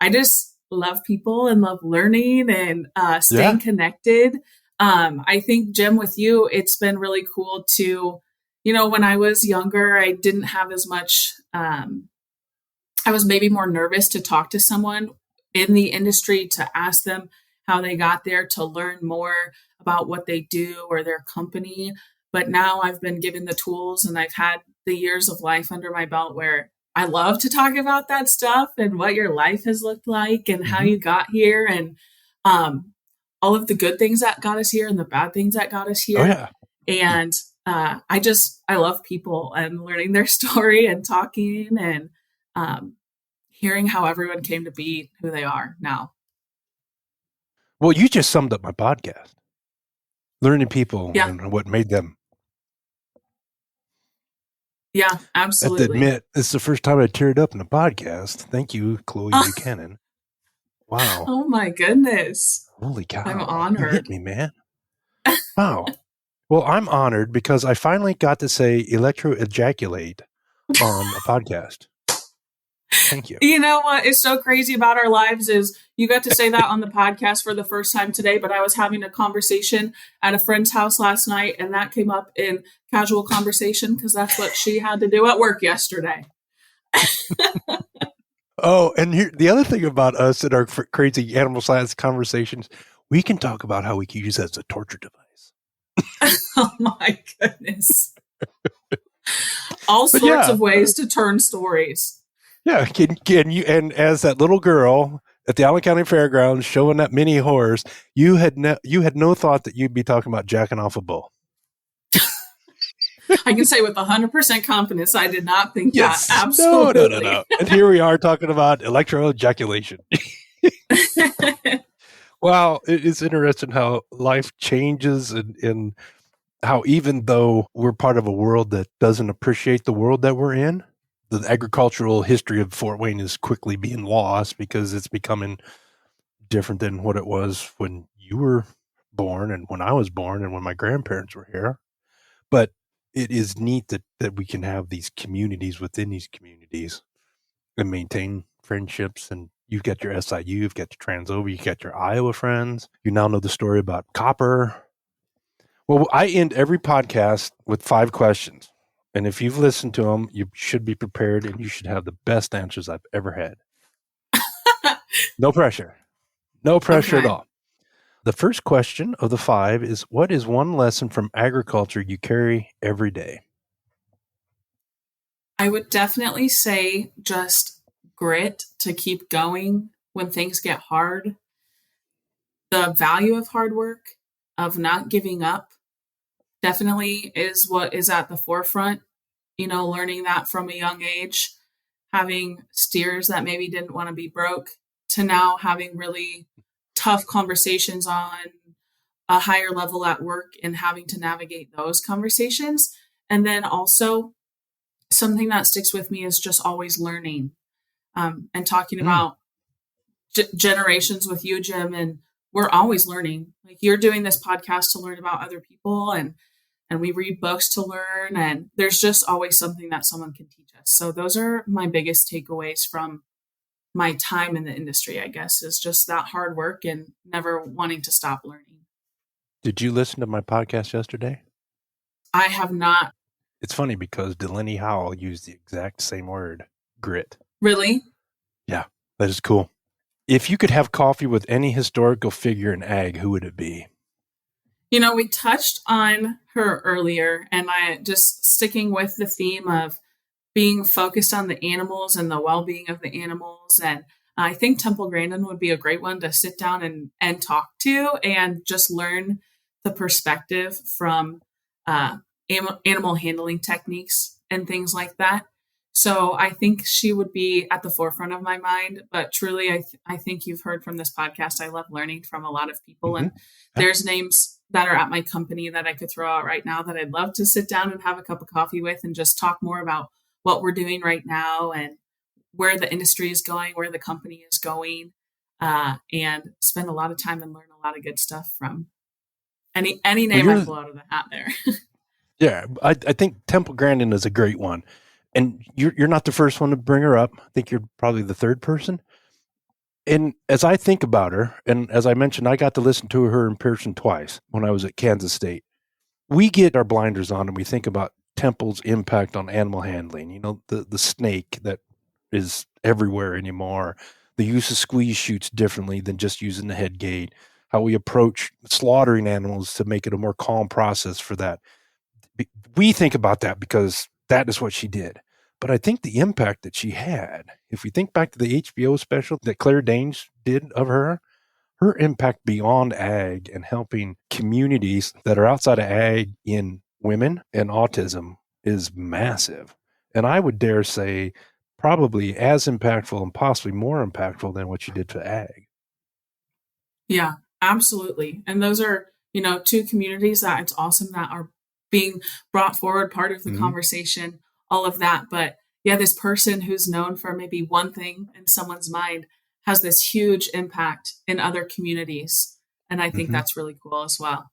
I just love people and love learning and staying Yeah. connected. I think, Jim, with you, it's been really cool to, when I was younger, I didn't have as much, I was maybe more nervous to talk to someone in the industry to ask them how they got there, to learn more about what they do or their company. But now I've been given the tools and I've had the years of life under my belt where I love to talk about that stuff and what your life has looked like and how Hmm. you got here and um, all of the good things that got us here and the bad things that got us Oh here. yeah. And I love people and learning their story and talking and um, hearing how everyone came to be who they are now. Well, you just summed up my podcast. Learning people Yeah, and what made them. yeah, I have to absolutely. admit, it's the first time I teared up in a podcast. Thank you, Chloe Buchanan. Wow. Oh my goodness. Holy I'm cow. You hit honored. me, man. Wow. Well, I'm honored because I finally got to say electro ejaculate on a podcast. Thank you. You know what is so crazy about our lives is you got to say that on the podcast for the first time today, but I was having a conversation at a friend's house last night and that came up in casual conversation because that's what she had to do at work yesterday. Oh, and here, the other thing about us and our crazy animal science conversations, we can talk about how we can use that as a torture device. Oh my goodness. All But sorts yeah, of ways to turn stories. yeah. Can you? And as that little girl at the Allen County Fairgrounds showing that mini horse, you had no thought that you'd be talking about jacking off a bull. I can say with 100% confidence, I did not think that. Yes. No, no, no, no. Absolutely. And here we are talking about electro ejaculation. Wow, it is interesting how life changes and how even though we're part of a world that doesn't appreciate the world that we're in, the agricultural history of Fort Wayne is quickly being lost because it's becoming different than what it was when you were born and when I was born and when my grandparents were here. But it is neat that we can have these communities within these communities and maintain friendships. And you've got your SIU, you've got your Trans Ova, you've got your Iowa friends. You now know the story about copper. Well, I end every podcast with 5 questions. And if you've listened to them, you should be prepared and you should have the best answers I've ever had. No pressure. No pressure at Okay. all. The first question of the 5 is, what is one lesson from agriculture you carry every day? I would definitely say just grit to keep going when things get hard. The value of hard work, of not giving up, definitely is what is at the forefront. Learning that from a young age, having steers that maybe didn't want to be broke to now having really tough conversations on a higher level at work and having to navigate those conversations. And then also something that sticks with me is just always learning, and talking Mm. about generations with you, Jim. And we're always learning. Like, you're doing this podcast to learn about other people, and we read books to learn, and there's just always something that someone can teach us. So those are my biggest takeaways from my time in the industry, I guess, is just that hard work and never wanting to stop learning. Did you listen to my podcast yesterday? I have not. It's funny because Delaney Howell used the exact same word, grit. Really? Yeah, that is cool. If you could have coffee with any historical figure in ag, who would it be? We touched on her earlier, and I just sticking with the theme of being focused on the animals and the well-being of the animals. And I think Temple Grandin would be a great one to sit down and talk to and just learn the perspective from animal handling techniques and things like that. So I think she would be at the forefront of my mind. But truly, I think you've heard from this podcast, I love learning from a lot of people. Mm-hmm. And there's names that are at my company that I could throw out right now that I'd love to sit down and have a cup of coffee with and just talk more about what we're doing right now and where the industry is going, where the company is going, and spend a lot of time and learn a lot of good stuff from any name I pull out of the hat there. Yeah, I think Temple Grandin is a great one. And you're not the first one to bring her up. I think you're probably the third person. And as I think about her, and as I mentioned, I got to listen to her in person twice when I was at Kansas State. We get our blinders on and we think about Temple's impact on animal handling. The snake that is everywhere anymore, the use of squeeze chutes differently than just using the head gate, how we approach slaughtering animals to make it a more calm process for that. We think about that because that is what she did. But I think the impact that she had, if we think back to the HBO special that Claire Danes did of her impact beyond ag and helping communities that are outside of ag in women and autism is massive. And I would dare say probably as impactful and possibly more impactful than what she did to ag. Yeah, absolutely. And those are, two communities that it's awesome that are being brought forward, part of the conversation, all of that. But yeah, this person who's known for maybe one thing in someone's mind has this huge impact in other communities. And I think that's really cool as well.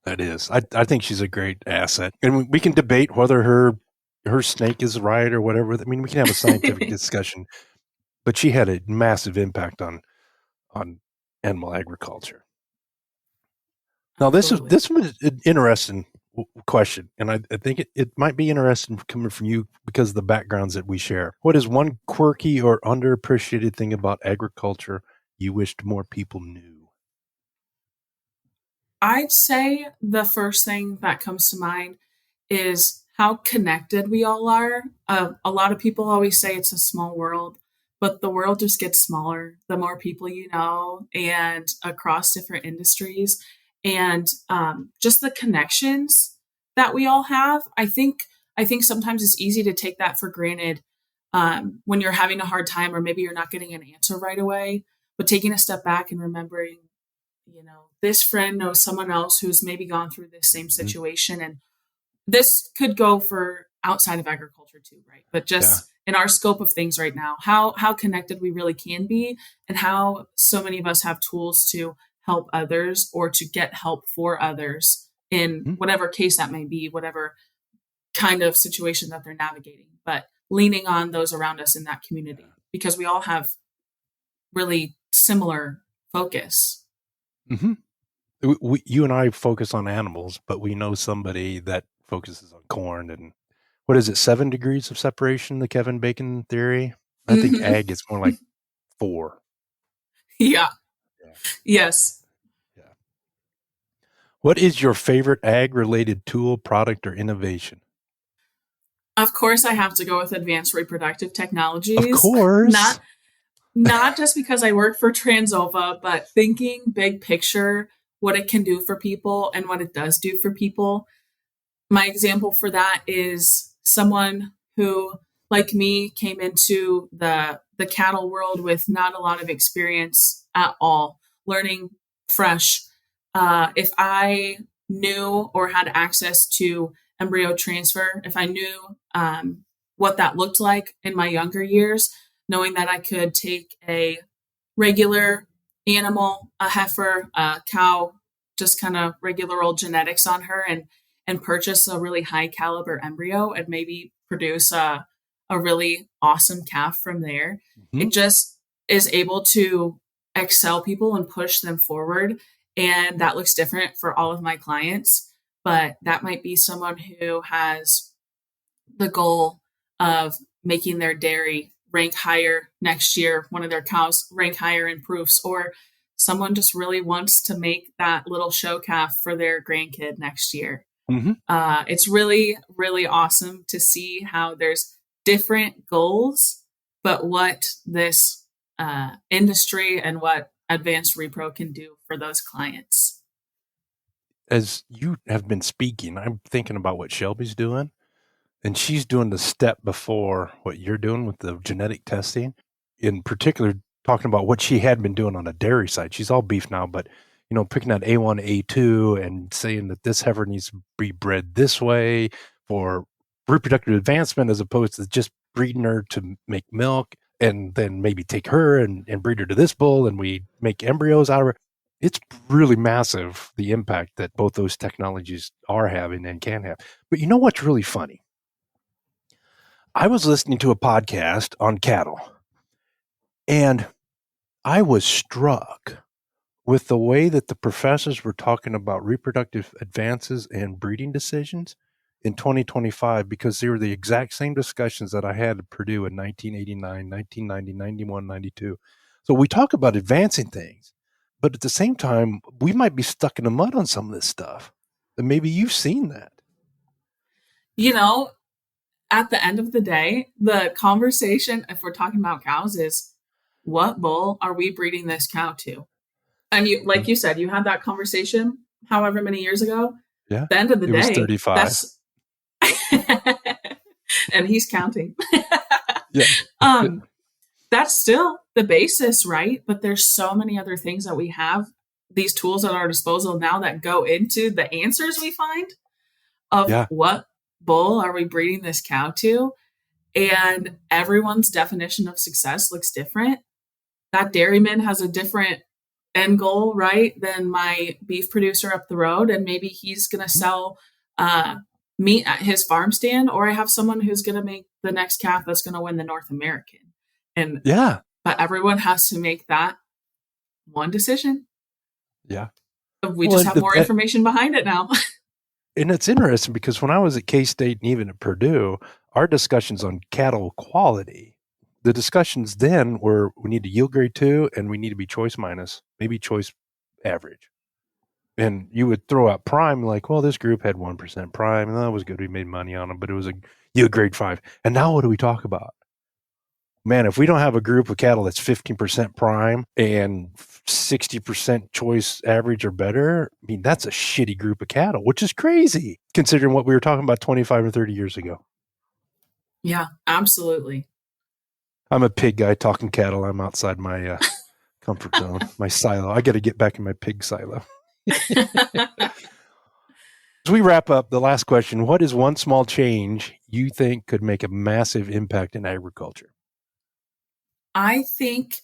That is. I think she's a great asset. And we can debate whether her snake is right or whatever. I mean, we can have a scientific discussion, but she had a massive impact on animal agriculture. Now, this was an interesting question, and I think it might be interesting coming from you because of the backgrounds that we share. What is one quirky or underappreciated thing about agriculture you wished more people knew? I'd say the first thing that comes to mind is how connected we all are. A lot of people always say it's a small world, but the world just gets smaller the more people you know, and across different industries, and just the connections that we all have. I think sometimes it's easy to take that for granted when you're having a hard time, or maybe you're not getting an answer right away. But taking a step back and remembering, this friend knows someone else who's maybe gone through this same situation, and this could go for outside of agriculture too, right? But Yeah. just in our scope of things right now, how connected we really can be, and how so many of us have tools to help others or to get help for others in Mhm. whatever case that may be, whatever kind of situation that they're navigating, but leaning on those around us in that community because we all have really similar focus. Mhm. You and I focus on animals, but we know somebody that focuses on corn and what is it, 7 degrees of separation, the Kevin Bacon theory? I think Hmm. ag is more like 4. Yeah. Yeah. Yes. Yeah. What is your favorite ag-related tool, product, or innovation? Of course, I have to go with advanced reproductive Of technologies. course. Not just because I work for Trans Ova, but thinking big picture, what it can do for people and what it does do for people. My example for that is someone who, like me, came into the cattle world with not a lot of experience at all, learning fresh. If I knew or had access to embryo transfer, if I knew what that looked like in my younger years, knowing that I could take a regular animal, a heifer, a cow, just kind of regular old genetics on her, and purchase a really high caliber embryo and maybe produce a really awesome calf from there. Mhm. It just is able to excel people and push them forward. And that looks different for all of my clients. But that might be someone who has the goal of making their dairy rank higher next year, one of their cows rank higher in proofs, or someone just really wants to make that little show calf for their grandkid next year. Mhm. It's really, really awesome to see how there's different goals, but what this industry and what advanced repro can do for those clients. As you have been speaking, I'm thinking about what Shelby's doing, and she's doing the step before what you're doing with the genetic testing. In particular, talking about what she had been doing on a dairy side. She's all beef now, but picking that A1, A2 and saying that this heifer needs to be bred this way for reproductive advancement as opposed to just breeding her to make milk and then maybe take her and breed her to this bull and we make embryos out of her. It's really massive, the impact that both those technologies are having and can have. But you know what's really funny? I was listening to a podcast on cattle, and I was struck with the way that the professors were talking about reproductive advances and breeding decisions in 2025 because they were the exact same discussions that I had at Purdue in 1989, 1990, 91, 92. So we talk about advancing things, but at the same time, we might be stuck in the mud on some of this stuff. And maybe you've seen that. You know, at the end of the day, the conversation, if we're talking about cows, is what bull are we breeding this cow to? And you, like you said, you had that conversation however many years ago. Yeah. At the end of the It was day, 35. that's and he's counting. Yeah. um, that's still the basis, right? But there's so many other things that we have, these tools at our disposal now that go into the answers we find of Yeah. what bull are we breeding this cow to? And everyone's definition of success looks different. That dairyman has a different end goal, right, than my beef producer up the road. And maybe he's going to sell meat at his farm stand, or I have someone who's going to make the next calf that's going to win the North American. And Yeah. but everyone has to make that one decision. Yeah. We Well, just have more information behind it now. and it's interesting because when I was at K-State and even at Purdue, our discussions on cattle quality, the discussions then were we need to yield grade 2 and we need to be choice minus, maybe choice average. And you would throw out prime like, well, this group had 1% prime and that was good. We made money on them, but it was a yield grade 5. And now what do we talk about? Man, if we don't have a group of cattle that's 15% prime and 60% choice average or better, I mean, that's a shitty group of cattle, which is crazy considering what we were talking about 25 or 30 years ago. Yeah, absolutely. I'm a pig guy talking cattle. I'm outside my comfort zone, my silo. I got to get back in my pig silo. As we wrap up, the last question, what is one small change you think could make a massive impact in agriculture? I think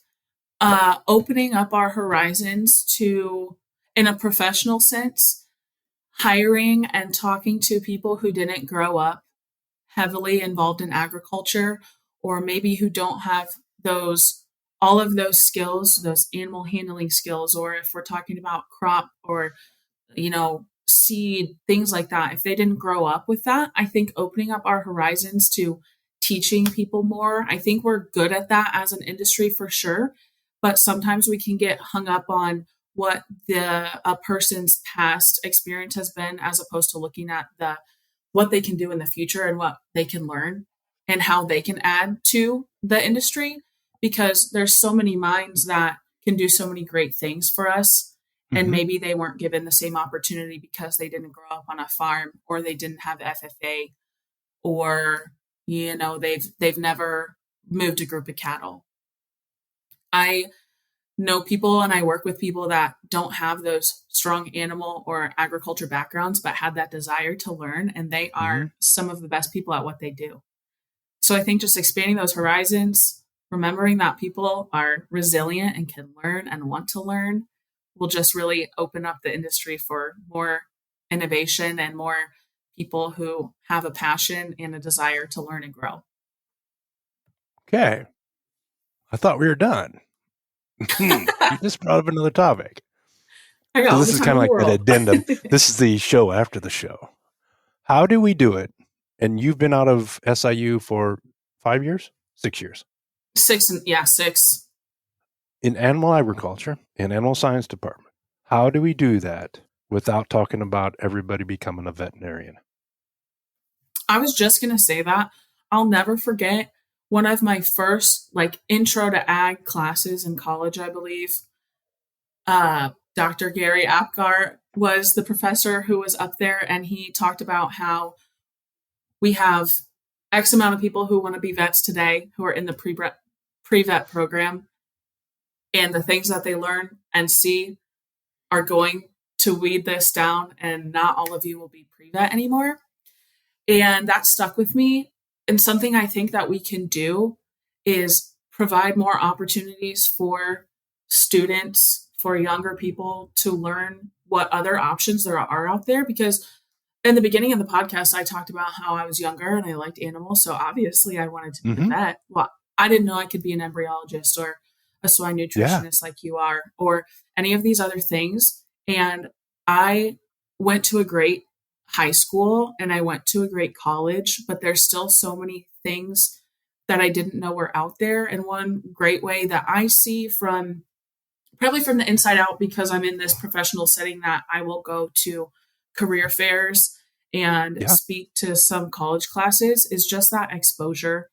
opening up our horizons to, in a professional sense, hiring and talking to people who didn't grow up heavily involved in agriculture, or maybe who don't have those all of those skills, those animal handling skills, or if we're talking about crop or seed, things like that. If they didn't grow up with that, I think opening up our horizons to teaching people more. I think we're good at that as an industry for sure, but sometimes we can get hung up on what a person's past experience has been, as opposed to looking at the what they can do in the future and what they can learn and how they can add to the industry, because there's so many minds that can do so many great things for us, and Mm-hmm. maybe they weren't given the same opportunity because they didn't grow up on a farm, or they didn't have FFA, or they've never moved a group of cattle. I know people and I work with people that don't have those strong animal or agriculture backgrounds, but had that desire to learn, and they Mm-hmm. are some of the best people at what they do. So I think just expanding those horizons, remembering that people are resilient and can learn and want to learn, will just really open up the industry for more innovation and more people who have a passion and a desire to learn and grow. Okay. I thought we were done. You just brought up another topic. I got So all this the is time kind of in the like an world. addendum. This is the show after the show. How do we do it? And you've been out of SIU for 5 years? 6 years. 6. In animal agriculture, in animal science department. How do we do that without talking about everybody becoming a veterinarian? I was just going to say that. I'll never forget one of my first intro to ag classes in college, I believe. Dr. Gary Apgar was the professor who was up there, and he talked about how we have X amount of people who want to be vets today who are in the pre-vet program, and the things that they learn and see are going to weed this down, and not all of you will be pre-vet anymore. And that stuck with me. And something I think that we can do is provide more opportunities for students, for younger people to learn what other options there are out there. Because in the beginning of the podcast, I talked about how I was younger and I liked animals. So obviously I wanted to be a Mm-hmm. vet. Well, I didn't know I could be an embryologist or a soy Yeah. nutritionist like you are, or any of these other things. And I went to a great high school and I went to a great college, but there's still so many things that I didn't know were out there. And one great way that I see from probably from the inside out, because I'm in this professional setting, that I will go to career fairs and Yeah. speak to some college classes, is just that exposure.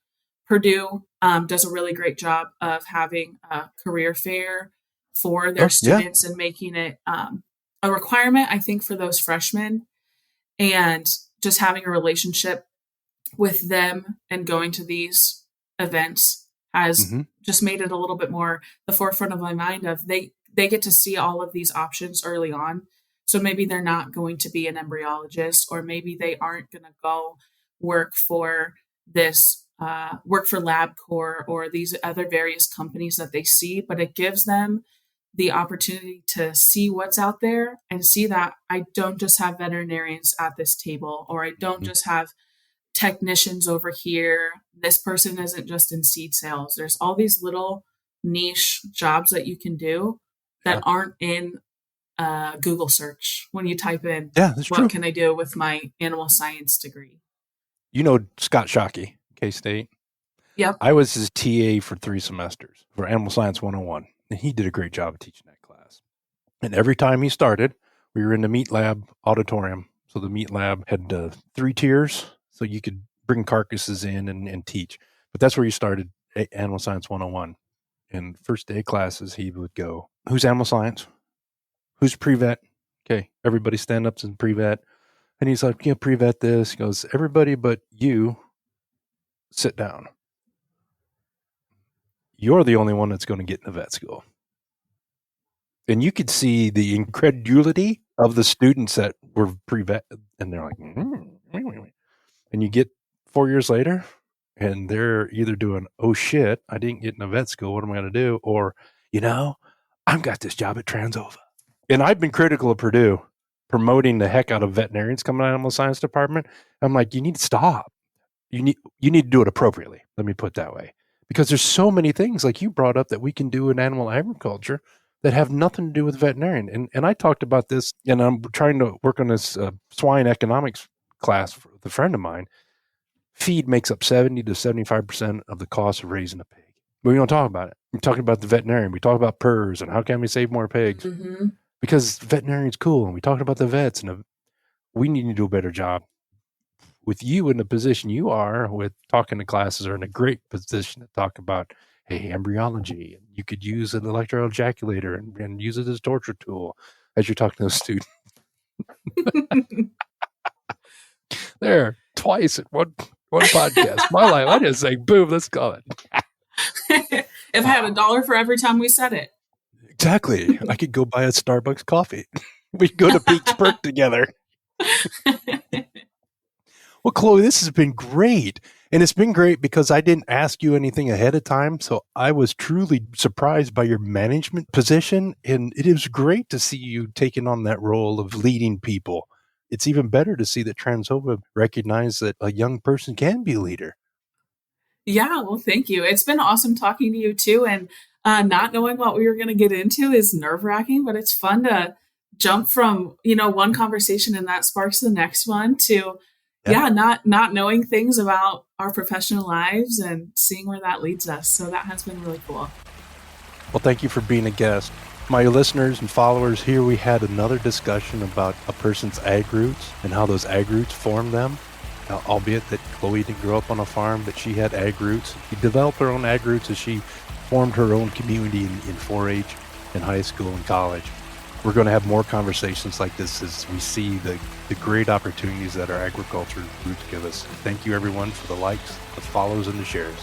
Purdue does a really great job of having a career fair for their Oh, yeah. students and making it a requirement, I think, for those freshmen, and just having a relationship with them and going to these events has Mm-hmm. just made it a little bit more the forefront of my mind of they get to see all of these options early on. So maybe they're not going to be an embryologist, or maybe they aren't going to go work for this work for LabCorp or these other various companies that they see, but it gives them the opportunity to see what's out there and see that I don't just have veterinarians at this table, or I don't Mm-hmm. just have technicians over here. This person isn't just in seed sales. There's all these little niche jobs that you can do that Yeah. aren't in Google search when you type in, Yeah, that's what true. can I do with my animal science degree? You know Scott Shockey, K-State. Yep. I was his TA for 3 semesters for Animal Science 101, and he did a great job of teaching that class. And every time he started, we were in the meat lab auditorium. So the meat lab had 3 tiers, so you could bring carcasses in and teach. But that's where he started Animal Science 101. And first day classes, he would go, who's Animal Science? Who's pre-vet? Okay, everybody stand up and pre-vet. And he's like, yeah, pre-vet this. He goes, everybody but you sit down. You're the only one that's going to get in the vet school. And you could see the incredulity of the students that were pre-vet And they're like, and you get 4 years later and they're either doing, oh shit, I didn't get into vet school. What am I going to do? Or, I've got this job at Trans Ova. And I've been critical of Purdue promoting the heck out of veterinarians coming out of the animal science department. I'm like, you need to stop. You need to do it appropriately. Let me put it that way. Because there's so many things like you brought up that we can do in animal agriculture that have nothing to do with veterinarian. And I talked about this, and I'm trying to work on this swine economics class with a friend of mine. Feed makes up 70 to 75% of the cost of raising a pig. But we don't talk about it. We're talking about the veterinarian. We talk about PRRS and how can we save more pigs. Mm-hmm. Because veterinarian's cool, and we talked about the vets, and we need to do a better job. With you in the position you are, with talking to classes, are in a great position to talk about, hey, embryology. And you could use an electro ejaculator and use it as a torture tool as you're talking to a student. There, twice at one podcast. My life, I just say, boom, let's go it. If I had $1 for every time we said it. Exactly. I could go buy a Starbucks coffee. We could go to Peaks Perk together. Well, Chloe, this has been great. And it's been great because I didn't ask you anything ahead of time. So I was truly surprised by your management position. And it is great to see you taking on that role of leading people. It's even better to see that Trans Ova recognize that a young person can be a leader. Yeah, well, thank you. It's been awesome talking to you too. And not knowing what we were going to get into is nerve-wracking, but it's fun to jump from, one conversation and that sparks the next one to, not knowing things about our professional lives and seeing where that leads us. So that has been really cool. Well, thank you for being a guest. My listeners and followers, here we had another discussion about a person's ag roots and how those ag roots form them. Albeit that Chloe didn't grow up on a farm, but she had ag roots. She developed her own ag roots as she formed her own community in 4-H in high school and college. We're going to have more conversations like this as we see the great opportunities that our agriculture roots give us. Thank you, everyone, for the likes, the follows, and the shares.